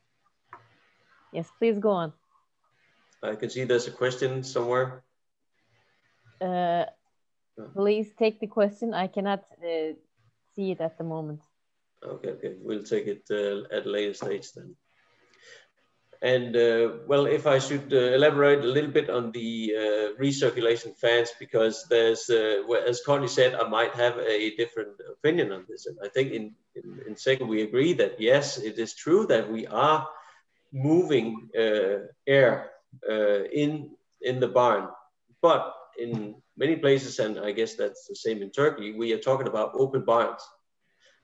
Yes, please go on. I can see there's a question somewhere. Please take the question. I cannot see it at the moment. Okay. We'll take it at a later stage then. And well, if I should elaborate a little bit on the recirculation fans, because there's, as Connie said, I might have a different opinion on this. And I think in SECO we agree that yes, it is true that we are moving air in the barn, but in many places, and I guess that's the same in Turkey, we are talking about open barns.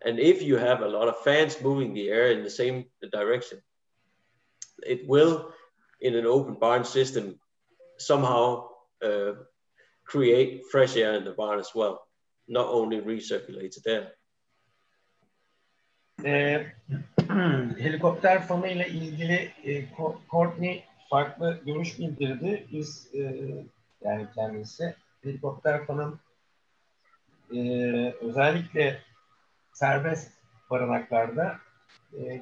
And if you have a lot of fans moving the air in the same direction, it will, in an open barn system, somehow create fresh air in the barn as well, not only recirculated air. Helikopter fanı ile ilgili Courtney farklı görüş bildirdi. Biz yani kendisi helikopter fanın özellikle serbest barınaklarda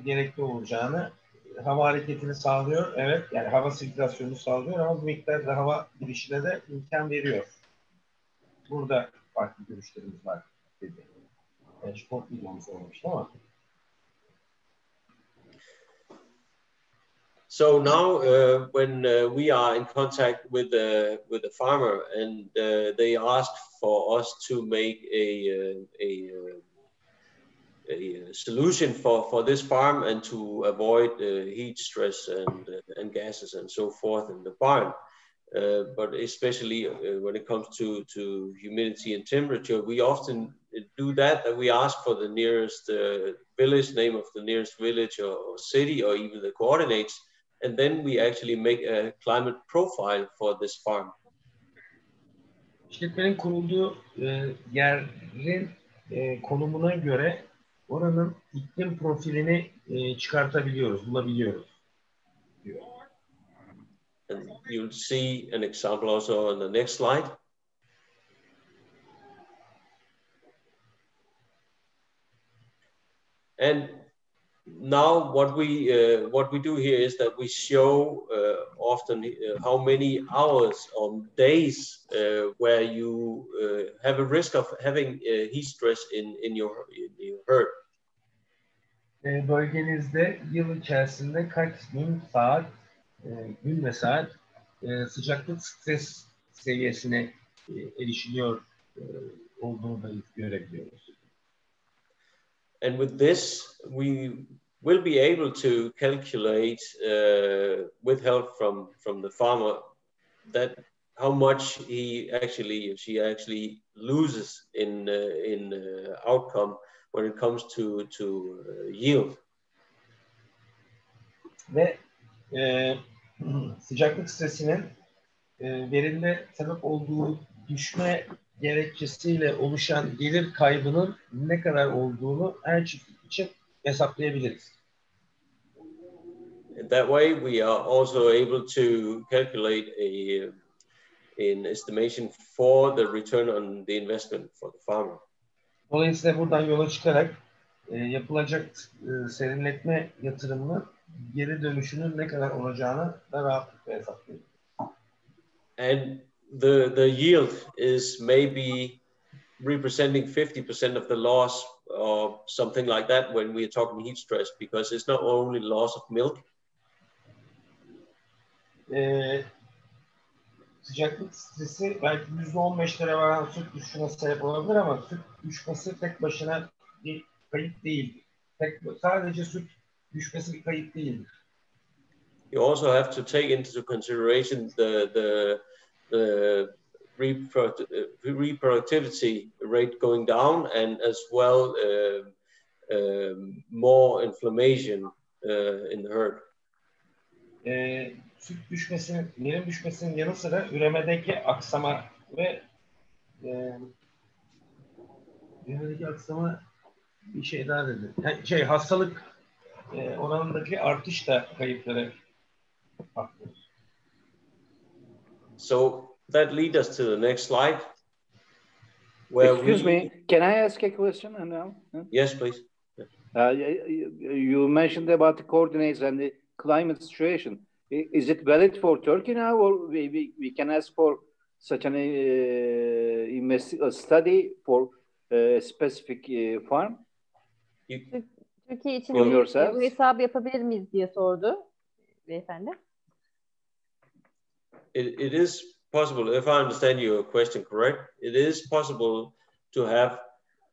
gerekli olacağını, hava hareketini sağlıyor. Evet, yani hava sirkülasyonunu sağlıyor ama bu miktarda hava girişine de imkan veriyor. Burada farklı görüşlerimiz var dedi. Sport videomuz olmuştu ama. So now, when we are in contact with the farmer and they ask for us to make a solution for this farm and to avoid heat stress and gases and so forth in the barn, but especially when it comes to humidity and temperature, we often do that we ask for the nearest village, name of the nearest village or city, or even the coordinates, and then we actually make a climate profile for this farm. İşletmenin kurulduğu yerin konumuna göre oranın iklim profilini çıkartabiliyoruz, bulabiliyoruz diyor. And you'll see an example also on the next slide. And now what we do here is that we show often how many hours or days where you have a risk of having heat stress in your herd. Bölgenizde yıl içerisinde kaç gün, saat, gün ve saat sıcaklık stres seviyesine erişiliyor olduğunu da görebiliyoruz. And with this, we will be able to calculate with help from the farmer that how much she actually loses in outcome when it comes to yield. Ve sıcaklık stresinin verimde sebep olduğu düşme gerekçesiyle oluşan gelir kaybının ne kadar olduğunu her çiftlik için hesaplayabiliriz. That way, we are also able to calculate an estimation for the return on the investment for the farmer. Dolayısıyla buradan yola çıkarak yapılacak serinletme yatırımının geri dönüşünün ne kadar olacağını da rahatlıkla hesaplayabiliriz. And the yield is maybe representing 50% of the loss or something like that when we are talking heat stress, because it's not only loss of milk. Sıcaklık stresi belki %15'lere varan süt düşüşüne sebep olabilir ama süt düşmesi tek başına bir kayıp değildir. Sadece süt düşmesi bir kayıp değildir. You also have to take into consideration the reproductivity rate going down, and as well more inflammation in the herd. Süt düşmesinin, verim düşmesinin yanı sıra üremedeki aksama ve üremedeki aksama bir şey daha dedi. Yani hastalık oranındaki artış da kayıpları arttırır. So that leads us to the next slide. Excuse me, can I ask a question now? Yes, please. You mentioned about the coordinates and the climate situation. Is it valid for Turkey now, or we can ask for such an a study for a specific farm? Türkiye için bu hesabı yapabilir miyiz diye sordu beyefendi. It is possible, if I understand your question correct, it is possible to have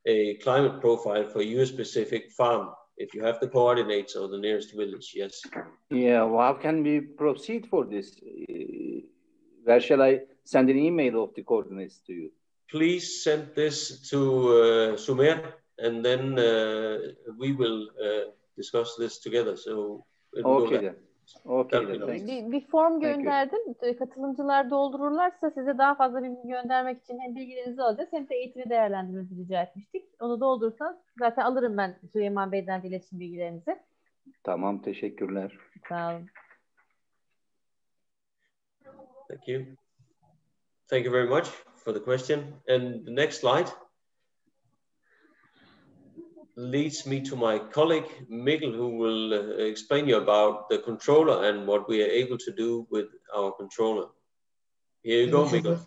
a climate profile for your specific farm if you have the coordinates of the nearest village, yes. Yeah, well, how can we proceed for this? Where shall I send an email of the coordinates to you? Please send this to Sumer, and then we will discuss this together. So okay then. Okay then. Bir form gönderdim. Katılımcılar doldururlarsa size daha fazla bilgi göndermek için hem bilgilerinizi alacağız hem de eğitimi değerlendirmenizi rica etmiştik. Onu doldurursanız zaten alırım ben Süleyman Bey'den iletişim bilgilerinizi. Tamam, teşekkürler. Sağ olun. Thank you. Thank you very much for the question. And the next slide leads me to my colleague Mikkel, who will explain you about the controller and what we are able to do with our controller. Here you go, Mikkel.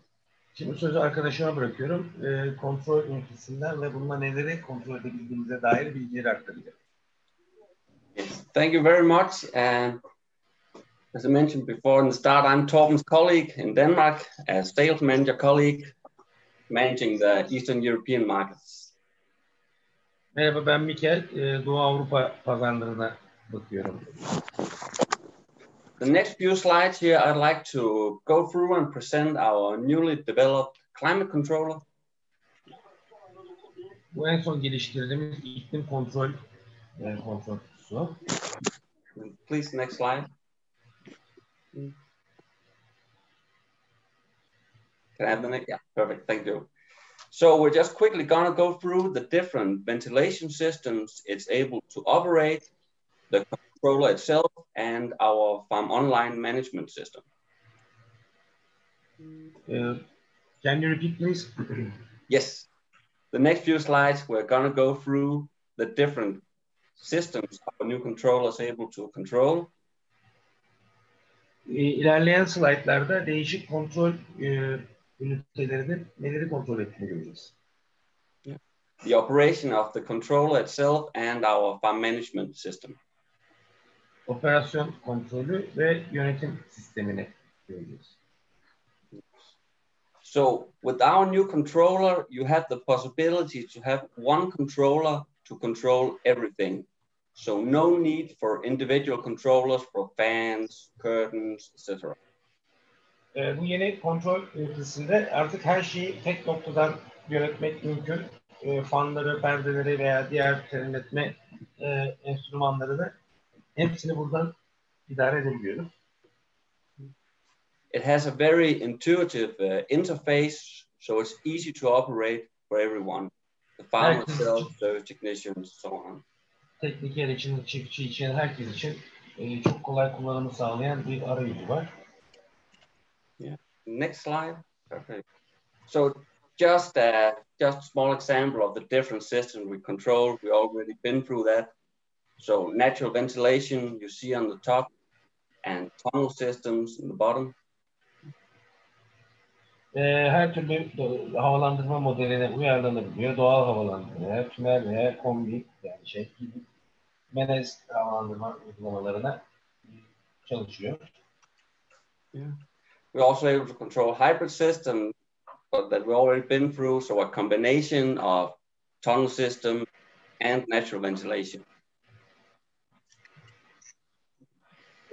Şimdi sözü arkadaşıma bırakıyorum. Kontrol ünitesinden ve bununla neleri kontrol edebildiğimize dair bilgileri aktaracak. Yes, thank you very much. And as I mentioned before in the start, I'm Torben's colleague in Denmark, a sales manager colleague managing the Eastern European markets. Merhaba, ben Mikel. Doğu Avrupa pazarlarına bakıyorum. The next few slides here, I'd like to go through and present our newly developed climate controller. Bu en son geliştirdiğimiz iklim kontrol kutusu. Please, next slide. Can I have the next? Yeah, perfect. Thank you. So we're just quickly going to go through the different ventilation systems it's able to operate, the controller itself, and our farm online management system. Can you repeat, please? Yes. The next few slides, we're going to go through the different systems our new controller is able to control. İlerleyen slaytlarda değişik kontrol ünitelerinin neleri kontrol ettiğini göreceğiz. The operation of the controller itself and our farm management system. Operasyon kontrolü ve yönetim sistemini göreceğiz. So with our new controller, you have the possibility to have one controller to control everything. So no need for individual controllers for fans, curtains, etc. Bu yeni kontrol ünitesinde artık her şeyi tek noktadan yönetmek mümkün. Fanları, perdeleri veya diğer serinletme enstrümanlarını hepsini buradan idare edebiliyoruz. It has a very intuitive interface, so it's easy to operate for everyone. The farmer itself, service technicians, so on. Tekniker için, çiftçi için, herkes için çok kolay kullanımı sağlayan bir arayüzü var. Yeah. Next slide. Perfect. So just a small example of the different systems we control. We already been through that. So natural ventilation you see on the top, and tunnel systems in the bottom. Her türlü havalandırma modeline uyarlanabiliyor. Doğal havalandırma, tünel veya kombi yani gibi melez havalandırma uygulamalarına çalışıyor. Yeah. We're also able to control hybrid systems that we've already been through, so a combination of tunnel system and natural ventilation.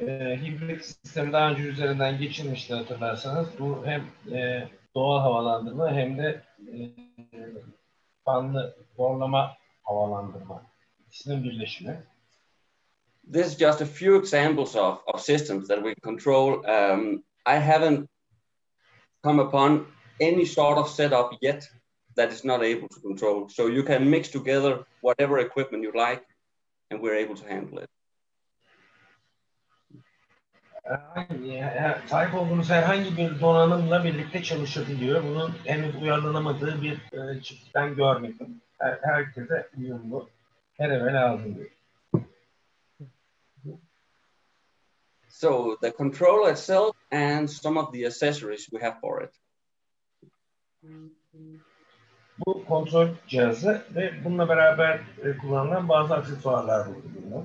Hibrit sistem daha önce üzerinden geçilmişti hatırlarsanız. Bu hem doğal havalandırma hem de fanlı zorlama havalandırma. İkisinin birleşimi. This is just a few examples of systems that we control. I haven't come upon any sort of setup yet that is not able to control. So you can mix together whatever equipment you like, and we're able to handle it. Sahip olduğumuz herhangi bir donanımla birlikte çalışabiliyor. Bunun henüz uyarlanamadığı bir çiftlikten görmedim. Herkese uyumlu, her eve lazım diyor. So the controller itself and some of the accessories we have for it. Bu kontrol cihazı ve bununla beraber kullanılan bazı aksesuarlar bulunuyor.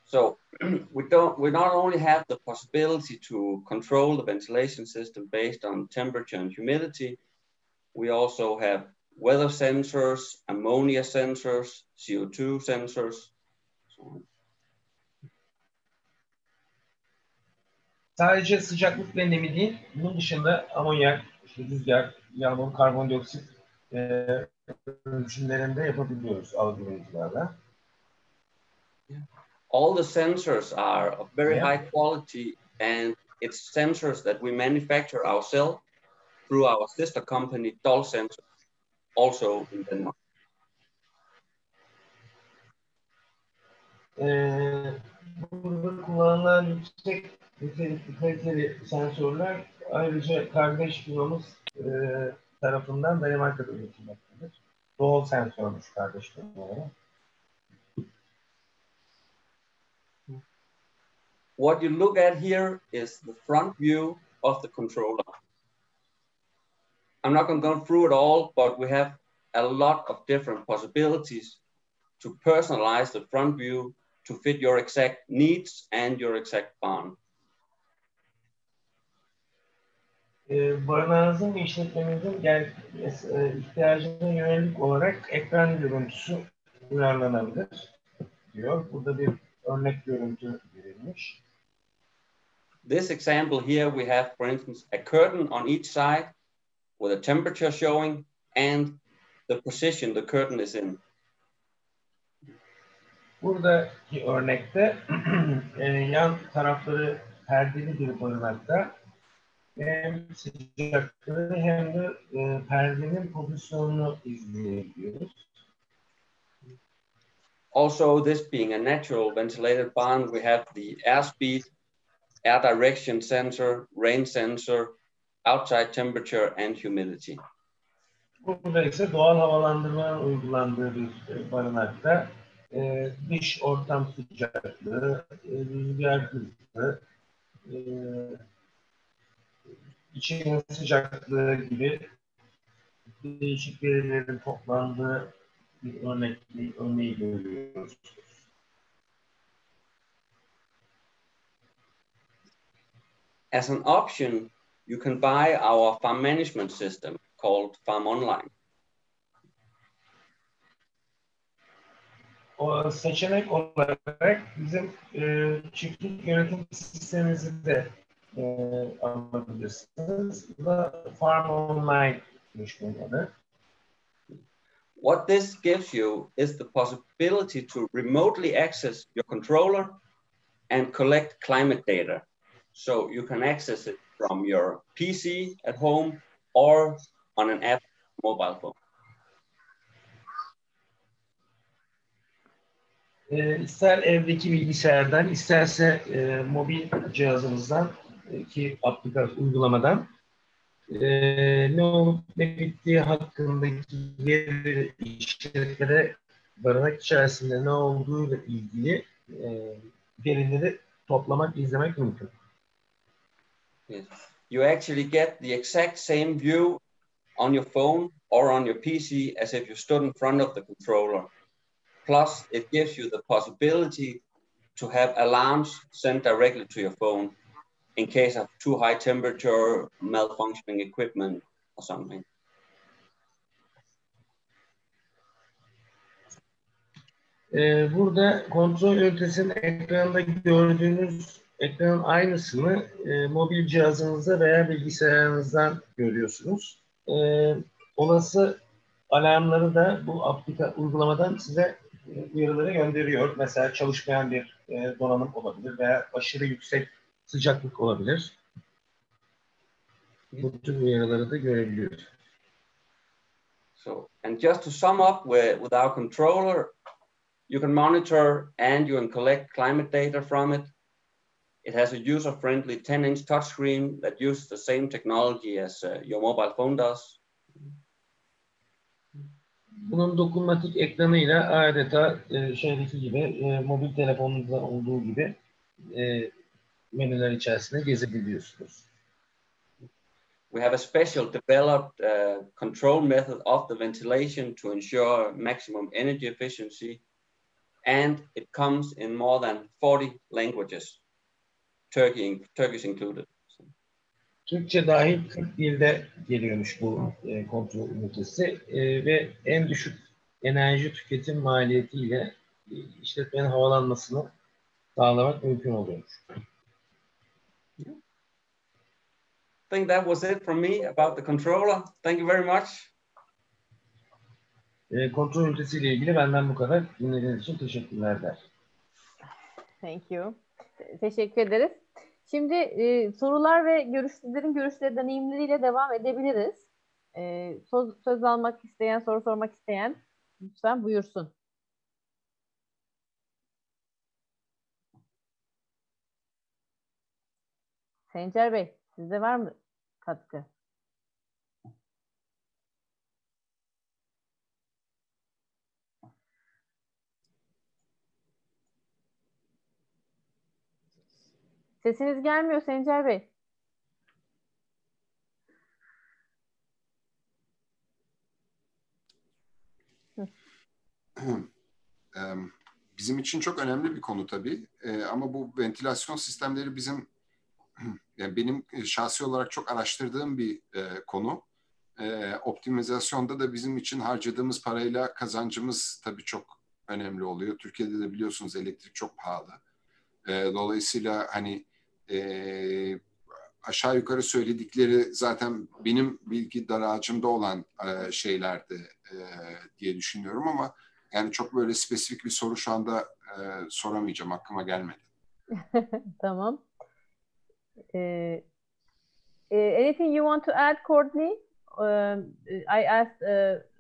So we not only have the possibility to control the ventilation system based on temperature and humidity, we also have weather sensors, ammonia sensors, CO2 sensors. So on. Sadece sıcaklık ve nemi değil, bunun dışında amonyak, rüzgar, yağmur, karbondioksit ölçümlerinde yapabiliyoruz algılayıcılarla. All the sensors are of very high quality, and it's sensors that we manufacture ourselves through our sister company, Dull Sensors, also in Denmark. Burada kullanılan yüksek nitelikli kaliteli sensörler ayrıca kardeş firmamız tarafından Danimarka'da üretilmektedir. Doğal sensörmüş kardeş firmaları. What you look at here is the front view of the controller. I'm not going to go through it all, but we have a lot of different possibilities to personalize the front view to fit your exact needs and your exact barn. Barınağınızın ve işletmenizin ihtiyacına yönelik olarak ekran görüntüsü uyarlanabilir diyor. Burada bir örnek görüntü verilmiş. This example here we have, for instance, a curtain on each side with a temperature showing and the position the curtain is in. Buradaki örnekte yan tarafları perdeli bir barınakta hem sıcaklığı hem de perdenin pozisyonunu izleyebiliyoruz. Also, this being a natural ventilated barn, we have the airspeed, air direction sensor, rain sensor, outside temperature and humidity. Burada ise doğal havalandırmanın uygulandığı bir barınakta dış ortam sıcaklığı, rüzgar hızı, içinin sıcaklığı gibi değişik verilerin toplandığı bir örneği görüyoruz. As an option, you can buy our farm management system called Farm Online. O seçenek olarak bizim çiftlik yönetim sistemimizi de alabilirsiniz. Bu da Farm Online adı. What this gives you is the possibility to remotely access your controller and collect climate data. So you can access it from your PC at home or on an app mobile phone. İster evdeki bilgisayardan, isterse mobil cihazınızdan ki aplikasyon uygulamadan ne olup ne bittiği hakkındaki veri işletlere barınak içerisinde ne olduğuyla ilgili verileri toplamak, izlemek mümkün. Yes. You actually get the exact same view on your phone or on your PC as if you stood in front of the controller. Plus, it gives you the possibility to have alarms sent directly to your phone in case of too high temperature, malfunctioning equipment or something. Burada kontrol ünitesinin ekranında gördüğünüz ekranın aynısını mobil cihazınızda veya bilgisayarınızdan görüyorsunuz. Olası alarmları da bu uygulamadan size uyarıları gönderiyor. Mesela çalışmayan bir donanım olabilir veya aşırı yüksek sıcaklık olabilir. Bu tür uyarıları da görebiliyoruz. So, and just to sum up with our controller, you can monitor and you can collect climate data from it. It has a user-friendly 10-inch touchscreen that uses the same technology as your mobile phone does. Bunun dokunmatik ekranıyla adeta şeydeki gibi mobil telefonunuzda olduğu gibi menüler içerisinde gezebiliyorsunuz. We have a special developed control method of the ventilation to ensure maximum energy efficiency, and it comes in more than 40 languages, Turkish included. Türkçe dahil 40 dilde geliyormuş bu kontrol ünitesi ve en düşük enerji tüketim maliyetiyle işletmenin havalanmasını sağlamak mümkün oluyormuş. I think that was it from me about the controller. Thank you very much. Kontrol ünitesiyle ilgili benden bu kadar. Dinlediğiniz için teşekkürler der. Thank you. Teşekkür ederiz. Şimdi sorular ve görüşleri, deneyimleriyle devam edebiliriz. Söz almak isteyen, soru sormak isteyen lütfen buyursun. Sencer Bey, sizde var mı katkı? Sesiniz gelmiyor Sencer Bey. Bizim için çok önemli bir konu tabii. Ama bu ventilasyon sistemleri yani benim şahsi olarak çok araştırdığım bir konu. Optimizasyonda da bizim için harcadığımız parayla kazancımız tabii çok önemli oluyor. Türkiye'de de biliyorsunuz elektrik çok pahalı. Dolayısıyla hani aşağı yukarı söyledikleri zaten benim bilgi daracımda olan şeylerdi diye düşünüyorum ama yani çok böyle spesifik bir soru şu anda soramayacağım. Aklıma gelmedi. Tamam. Anything you want to add, Courtney? I asked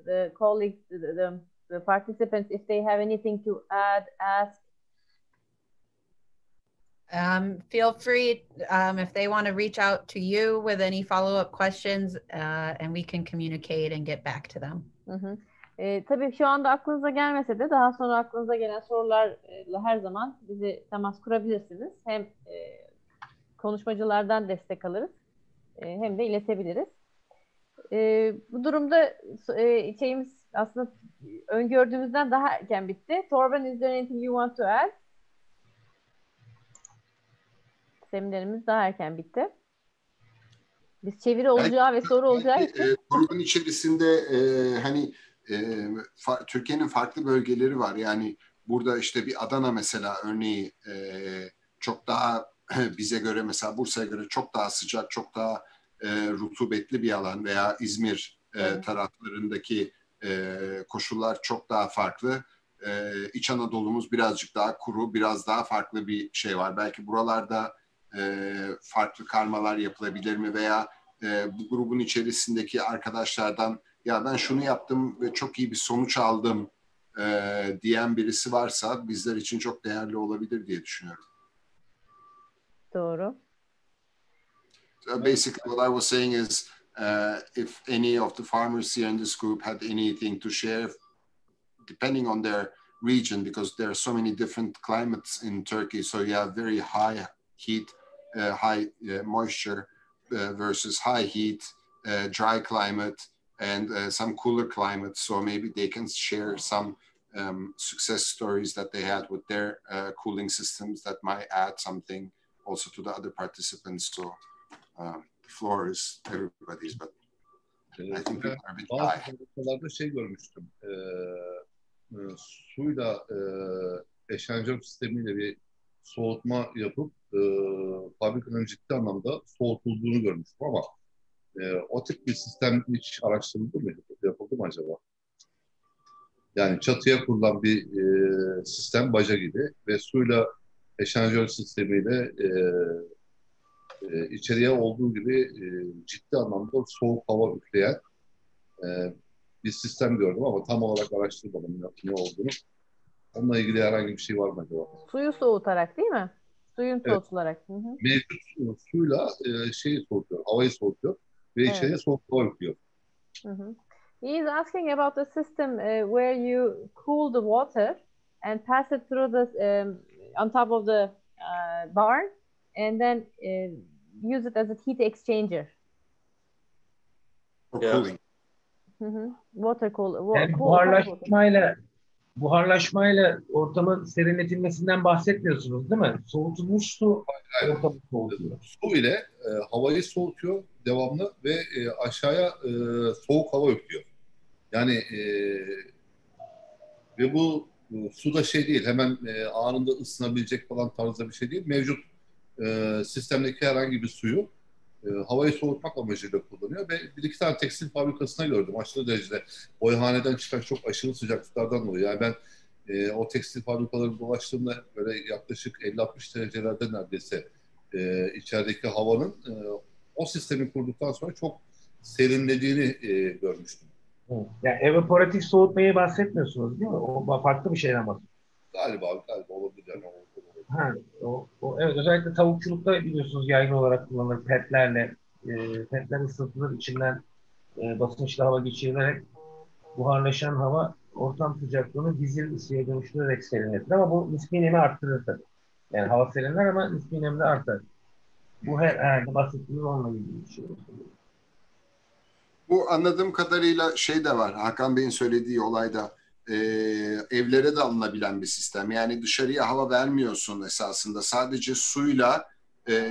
the colleagues, the participants, if they have anything to add, ask. Feel free if they want to reach out to you with any follow-up questions and we can communicate and get back to them. Tabii şu anda aklınıza gelmese de daha sonra aklınıza gelen sorularla her zaman bizi temas kurabilirsiniz. Hem konuşmacılardan destek alırız hem de iletebiliriz. Bu durumda şeyimiz aslında öngördüğümüzden daha erken bitti. Torben, is there anything you want to add? Seminerimiz daha erken bitti. Biz çeviri olacağı ve soru olacağı için. Grubun içerisinde hani Türkiye'nin farklı bölgeleri var. Yani burada işte bir Adana mesela örneği çok daha bize göre mesela Bursa'ya göre çok daha sıcak, çok daha rutubetli bir alan veya İzmir taraflarındaki koşullar çok daha farklı. İç Anadolu'muz birazcık daha kuru, biraz daha farklı bir şey var. Belki buralarda farklı karmalar yapılabilir mi veya bu grubun içerisindeki arkadaşlardan ya ben şunu yaptım ve çok iyi bir sonuç aldım diyen birisi varsa bizler için çok değerli olabilir diye düşünüyorum. Doğru. So basically what I was saying is if any of the farmers here in this group had anything to share depending on their region, because there are so many different climates in Turkey, so you have very high heat, high moisture versus high heat, dry climate, and some cooler climates. So maybe they can share some success stories that they had with their cooling systems that might add something also to the other participants. So the floor is everybody's, but I think people are a bit high. Bazı şey görmüştüm. Suyla eşanjör sistemiyle bir soğutma yapıp fabrikanın ciddi anlamda soğutulduğunu görmüştüm ama o tip bir sistem hiç araştırıldı mı? Yapıldı mı acaba? Yani çatıya kurulan bir sistem baca gibi ve suyla eşanjör sistemiyle içeriye olduğu gibi ciddi anlamda soğuk hava üfleyen bir sistem gördüm ama tam olarak araştırmadım ne olduğunu. Onunla ilgili herhangi bir şey var mı acaba? Suyu soğutarak değil mi? Suyun soğutularak. Evet. Mevcut suyla şeyi soğutuyor, havayı soğutuyor ve içeriye soğuk hava üflüyor. He is asking about the system where you cool the water and pass it through the on top of the barn and then use it as a heat exchanger. Cooling. Water cool. Yani buharlaşmayla ortamın serinletilmesinden bahsetmiyorsunuz değil mi? Soğutulmuş su ortamı soğutuyor. Su ile havayı soğutuyor devamlı ve aşağıya soğuk hava üflüyor. Yani ve bu su da şey değil, hemen anında ısınabilecek falan tarzda bir şey değil. Mevcut sistemdeki herhangi bir suyu havayı soğutmak amacıyla kullanıyor ve bir iki tane tekstil fabrikasına gördüm. Aşırı derecede boyhaneden çıkan çok aşırı sıcaklıklardan dolayı. Yani ben o tekstil fabrikaları dolaştığımda böyle yaklaşık 50-60 derecelerde neredeyse içerideki havanın o sistemi kurduktan sonra çok serinlediğini görmüştüm. Yani evaporatif soğutmayı bahsetmiyorsunuz değil mi? O farklı bir şeyden bahsediyor. Galiba olabilir yani. Evet, özellikle tavukçulukta biliyorsunuz yaygın olarak kullanılır petlerle. Petler ısıtılır, içinden basınçlı hava geçirilerek buharlaşan hava ortam sıcaklığını dizil ısıya dönüştürerek serinletir. Ama bu nispi nemi arttırır tabii. Yani hava serinler ama nispi nemi de artar. Bu herhalde bahsettiğimiz onunla ilgili bir şey. Bu anladığım kadarıyla şey de var. Hakan Bey'in söylediği olayda evlere de alınabilen bir sistem. Yani dışarıya hava vermiyorsun esasında. Sadece suyla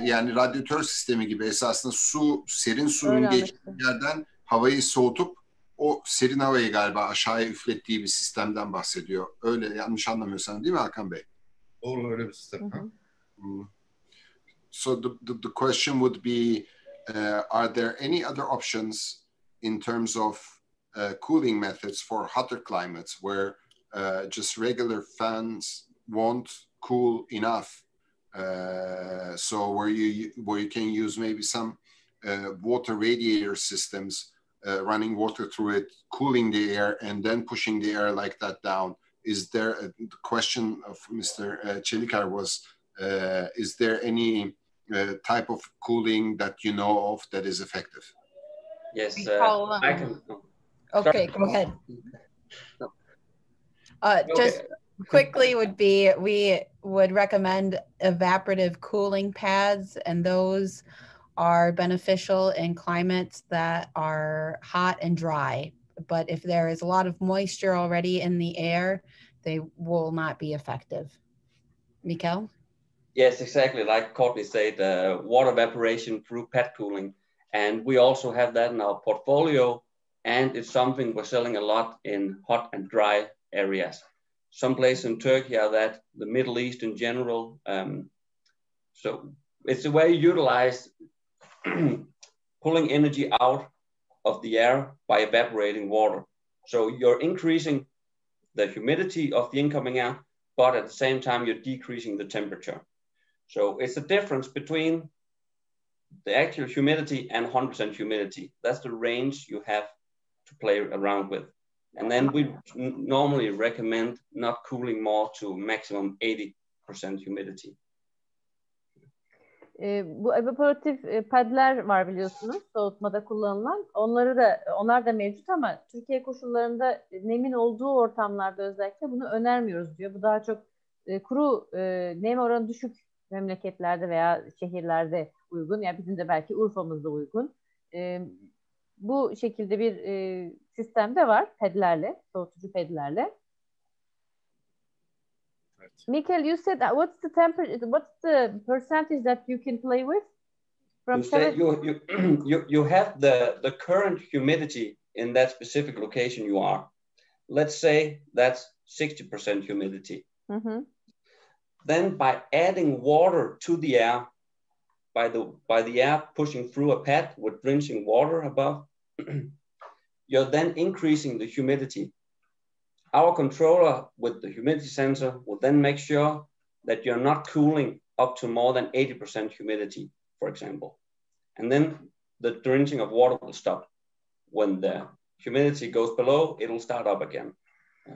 yani radyatör sistemi gibi esasında serin suyun geçtiği yerden havayı soğutup o serin havayı galiba aşağıya üflettiği bir sistemden bahsediyor. Öyle yanlış anlamıyorsan değil mi Hakan Bey? Doğru, öyle bir sistem. So the question would be are there any other options in terms of cooling methods for hotter climates where just regular fans won't cool enough, so where you can use maybe some water radiator systems running water through it, cooling the air and then pushing the air like that down. Is there the question of Mr. Çelikar was Is there any type of cooling that you know of that is effective? Yes, I can. Okay, go ahead. Okay. Just quickly we would recommend evaporative cooling pads, and those are beneficial in climates that are hot and dry. But if there is a lot of moisture already in the air, they will not be effective. Mikkel? Yes, exactly. Like Courtney said, water evaporation through pad cooling. And we also have that in our portfolio. And it's something we're selling a lot in hot and dry areas. Some places in Turkey are that, the Middle East in general. So it's a way you utilize pulling energy out of the air by evaporating water. So you're increasing the humidity of the incoming air, but at the same time, you're decreasing the temperature. So it's the difference between the actual humidity and 100% humidity. That's the range you have to play around with. And then we normally recommend not cooling more to maximum 80% humidity. Bu evaporative padler var biliyorsunuz, soğutmada kullanılan. Onlar da mevcut ama Türkiye koşullarında nemin olduğu ortamlarda özellikle bunu önermiyoruz diyor. Bu daha çok kuru, nem oranı düşük memleketlerde veya şehirlerde uygun. Yani bizim de belki Urfa'mızda uygun. Bu şekilde bir sistem de var pedlerle, soğutucu pedlerle. Mikkel, you said that what's the temperature? What's the percentage that you can play with? From you have the current humidity in that specific location you are. Let's say that's 60% humidity. Mm-hmm. Then by adding water to the air, by the air pushing through a pad with drenching water above, you're then increasing the humidity. Our controller with the humidity sensor will then make sure that you're not cooling up to more than 80% humidity, for example. And then the drenching of water will stop. When the humidity goes below, it will start up again.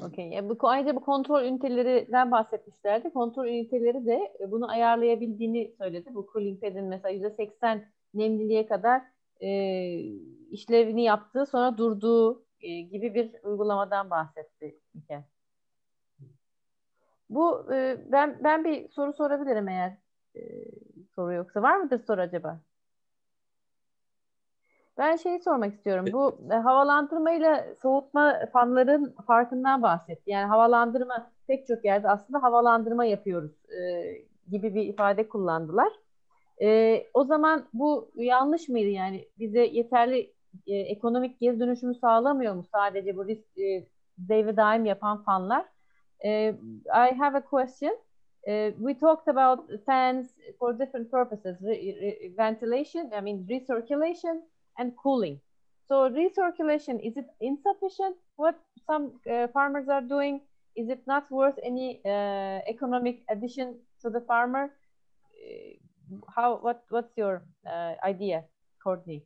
Okay. Ayrıca bu kontrol ünitelerinden bahsetmişlerdi. Kontrol üniteleri de bunu ayarlayabildiğini söyledi. Bu cooling pad'in mesela %80 nemliliğe kadar işlevini yaptığı, sonra durduğu gibi bir uygulamadan bahsetti Mikkel. Bu ben bir soru sorabilirim eğer soru yoksa. Var mıdır soru acaba? Ben şeyi sormak istiyorum. Bu havalandırmayla soğutma fanların farkından bahsetti. Yani havalandırma pek çok yerde aslında havalandırma yapıyoruz gibi bir ifade kullandılar. O zaman bu yanlış mıydı? Yani bize yeterli ekonomik geri dönüşümü sağlamıyor mu sadece bu devre daim yapan fanlar? I have a question. We talked about fans for different purposes, ventilation, I mean recirculation and cooling. So recirculation, is it insufficient? What some farmers are doing, is it not worth any economic addition to the farmer? What's your idea, Courtney?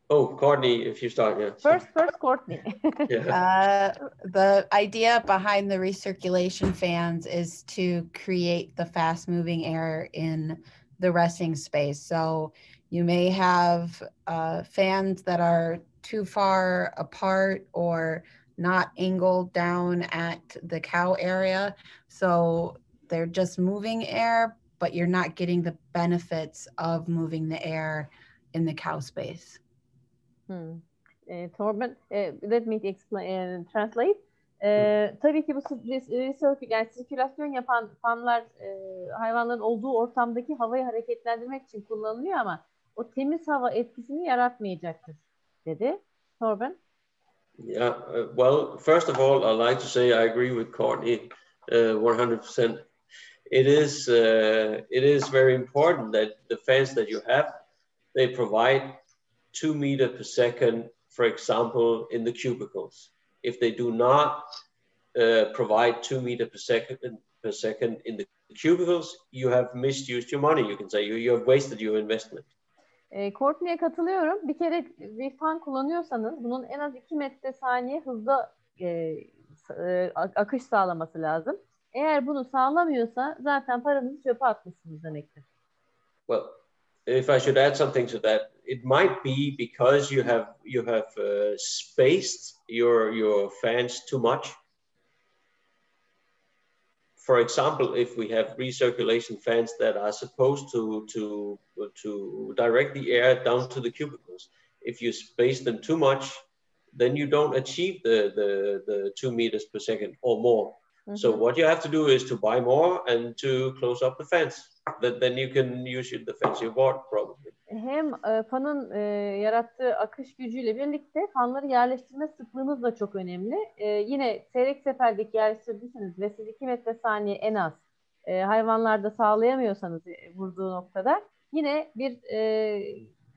Courtney, if you start, yeah. First, Courtney. Yeah. The idea behind the recirculation fans is to create the fast-moving air in the resting space. So you may have fans that are too far apart or not angled down at the cow area. So they're just moving air, but you're not getting the benefits of moving the air in the cow space. Torben, let me explain, translate. Tabii ki bu yani sirkülasyon yapan fanlar hayvanların olduğu ortamdaki havayı hareketlendirmek için kullanılıyor ama o temiz hava etkisini yaratmayacaktır, dedi Torben. Yeah, well, first of all, I'd like to say I agree with Courtney 100%. It is very important that the fans that you have, they provide 2 meters per second, for example, in the cubicles. If they do not provide 2 meters per second in the cubicles, you have misused your money. You can say you have wasted your investment. Courtney'e katılıyorum. Bir kere bir fan kullanıyorsanız bunun en az 2 metre saniye hızda akış sağlaması lazım. Eğer bunu sağlamıyorsa zaten paranızı çöpe atmışsınız demektir. Well, if I should add something to that, it might be because you have spaced your fans too much. For example, if we have recirculation fans that are supposed to direct the air down to the cubicles, if you space them too much, then you don't achieve the 2 meters per second or more. So what you have to do is to buy more and to close up the fans. Then you can use the fans you bought probably. Hem fanın yarattığı akış gücüyle birlikte fanları yerleştirme sıklığınız da çok önemli. Yine seyrek seferdeki yerleştirdiyseniz ve siz 2 metre saniye en az hayvanlarda sağlayamıyorsanız vurduğu noktada yine bir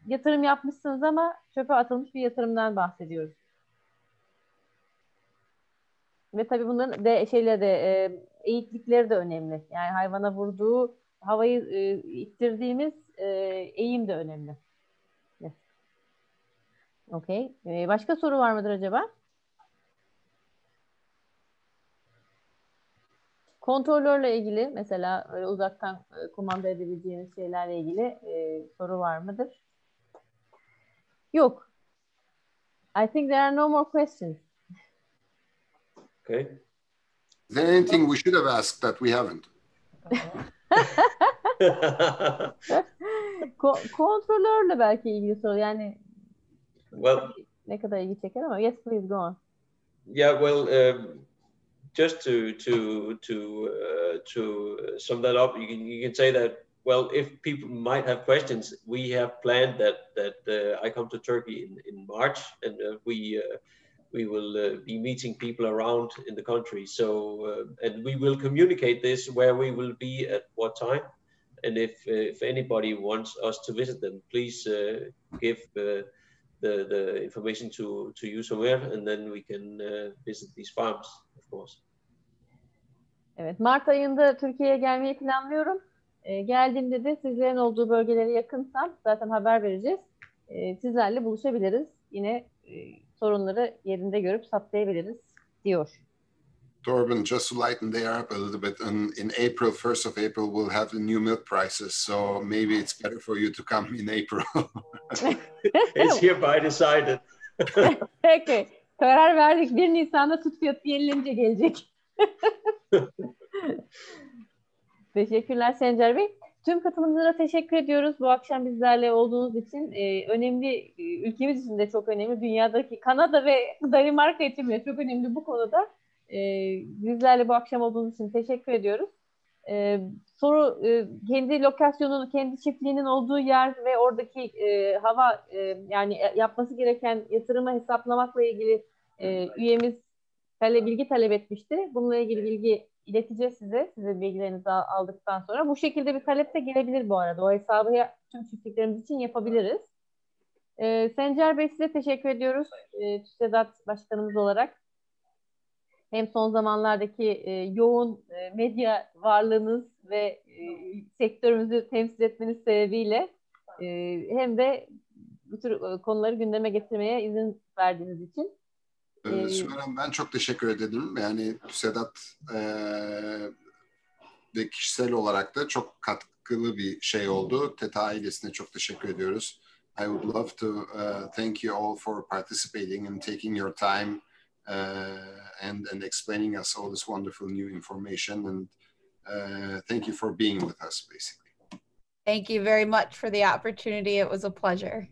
yatırım yapmışsınız ama çöpe atılmış bir yatırımdan bahsediyoruz. Ve tabii bunların eğitlikleri de önemli. Yani hayvana vurduğu havayı ittirdiğimiz eğim de önemli. Yes. Okay. Başka soru var mıdır acaba? Kontrolörle ilgili mesela uzaktan kumanda edebileceğiniz şeylerle ilgili soru var mıdır? Yok. I think there are no more questions. Okay. Is there anything we should have asked that we haven't? Kontrolörle belki ilgili soru yani Well, ne kadar ilgi çeker ama yes please go on. Yeah, well, just to sum that up, you can say that, well, if people might have questions, we have planned that I come to Turkey in March, and we will be meeting people around in the country. So, and we will communicate this where we will be at what time. And if anybody wants us to visit them, please give the information to you somewhere, and then we can visit these farms, of course. Evet, Mart ayında Türkiye'ye gelmeyi planlıyorum. Geldiğimde de sizlerin olduğu bölgelere yakınsam zaten haber vereceğiz. Sizlerle buluşabiliriz. Yine sorunları yerinde görüp saptayabiliriz diyor. Torben, just to lighten the air up a little bit, in April, 1st of April, we'll have the new milk prices. So maybe it's better for you to come in April. It's hereby decided. Peki, karar verdik. 1 Nisan'da süt fiyatı yenilenince gelecek. Teşekkürler Sencer Bey. Tüm katılımcılara teşekkür ediyoruz. Bu akşam bizlerle olduğunuz için önemli, ülkemiz için de çok önemli. Dünyadaki Kanada ve Danimarka için de çok önemli bu konuda. Bizlerle bu akşam olduğunuz için teşekkür ediyoruz. Soru kendi lokasyonunun, kendi çiftliğinin olduğu yer ve oradaki hava yani yapması gereken yatırımı hesaplamakla ilgili üyemiz bilgi talep etmişti. Bununla ilgili bilgi ileteceğiz size. Sizin bilgilerinizi aldıktan sonra. Bu şekilde bir talep de gelebilir bu arada. O hesabı tüm çiftliklerimiz için yapabiliriz. Sencer Bey size teşekkür ediyoruz. Tüsedad Başkanımız olarak. Hem son zamanlardaki yoğun medya varlığınız ve sektörümüzü temsil etmeniz sebebiyle hem de bu tür konuları gündeme getirmeye izin verdiğiniz için. Sümer, ben çok teşekkür ederim. Yani Tüsedad ve kişisel olarak da çok katkılı bir şey oldu. Teta ailesine çok teşekkür ediyoruz. I would love to thank you all for participating and taking your time and explaining us all this wonderful new information. And thank you for being with us, basically. Thank you very much for the opportunity. It was a pleasure.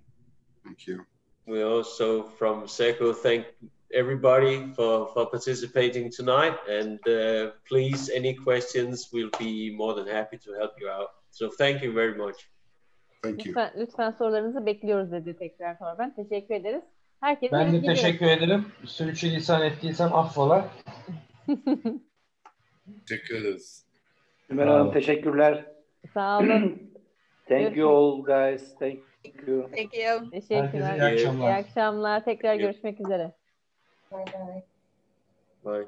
Thank you. We also from SECO thank everybody for participating tonight, and please, any questions, we'll be more than happy to help you out. So thank you very much. Thank you. Lütfen sorularınızı bekliyoruz dedi tekrar Torben. Teşekkür ederiz. Herkese ben de teşekkür ederim. Sürçülisan ettiysem affola. Teşekkür ederiz. Sümer Hanım teşekkürler. Sağ olun. Thank you all guys. Thank you. Thank you. Teşekkürler. Herkese iyi akşamlar. İyi akşamlar. Tekrar görüşmek üzere. Bye bye. Bye.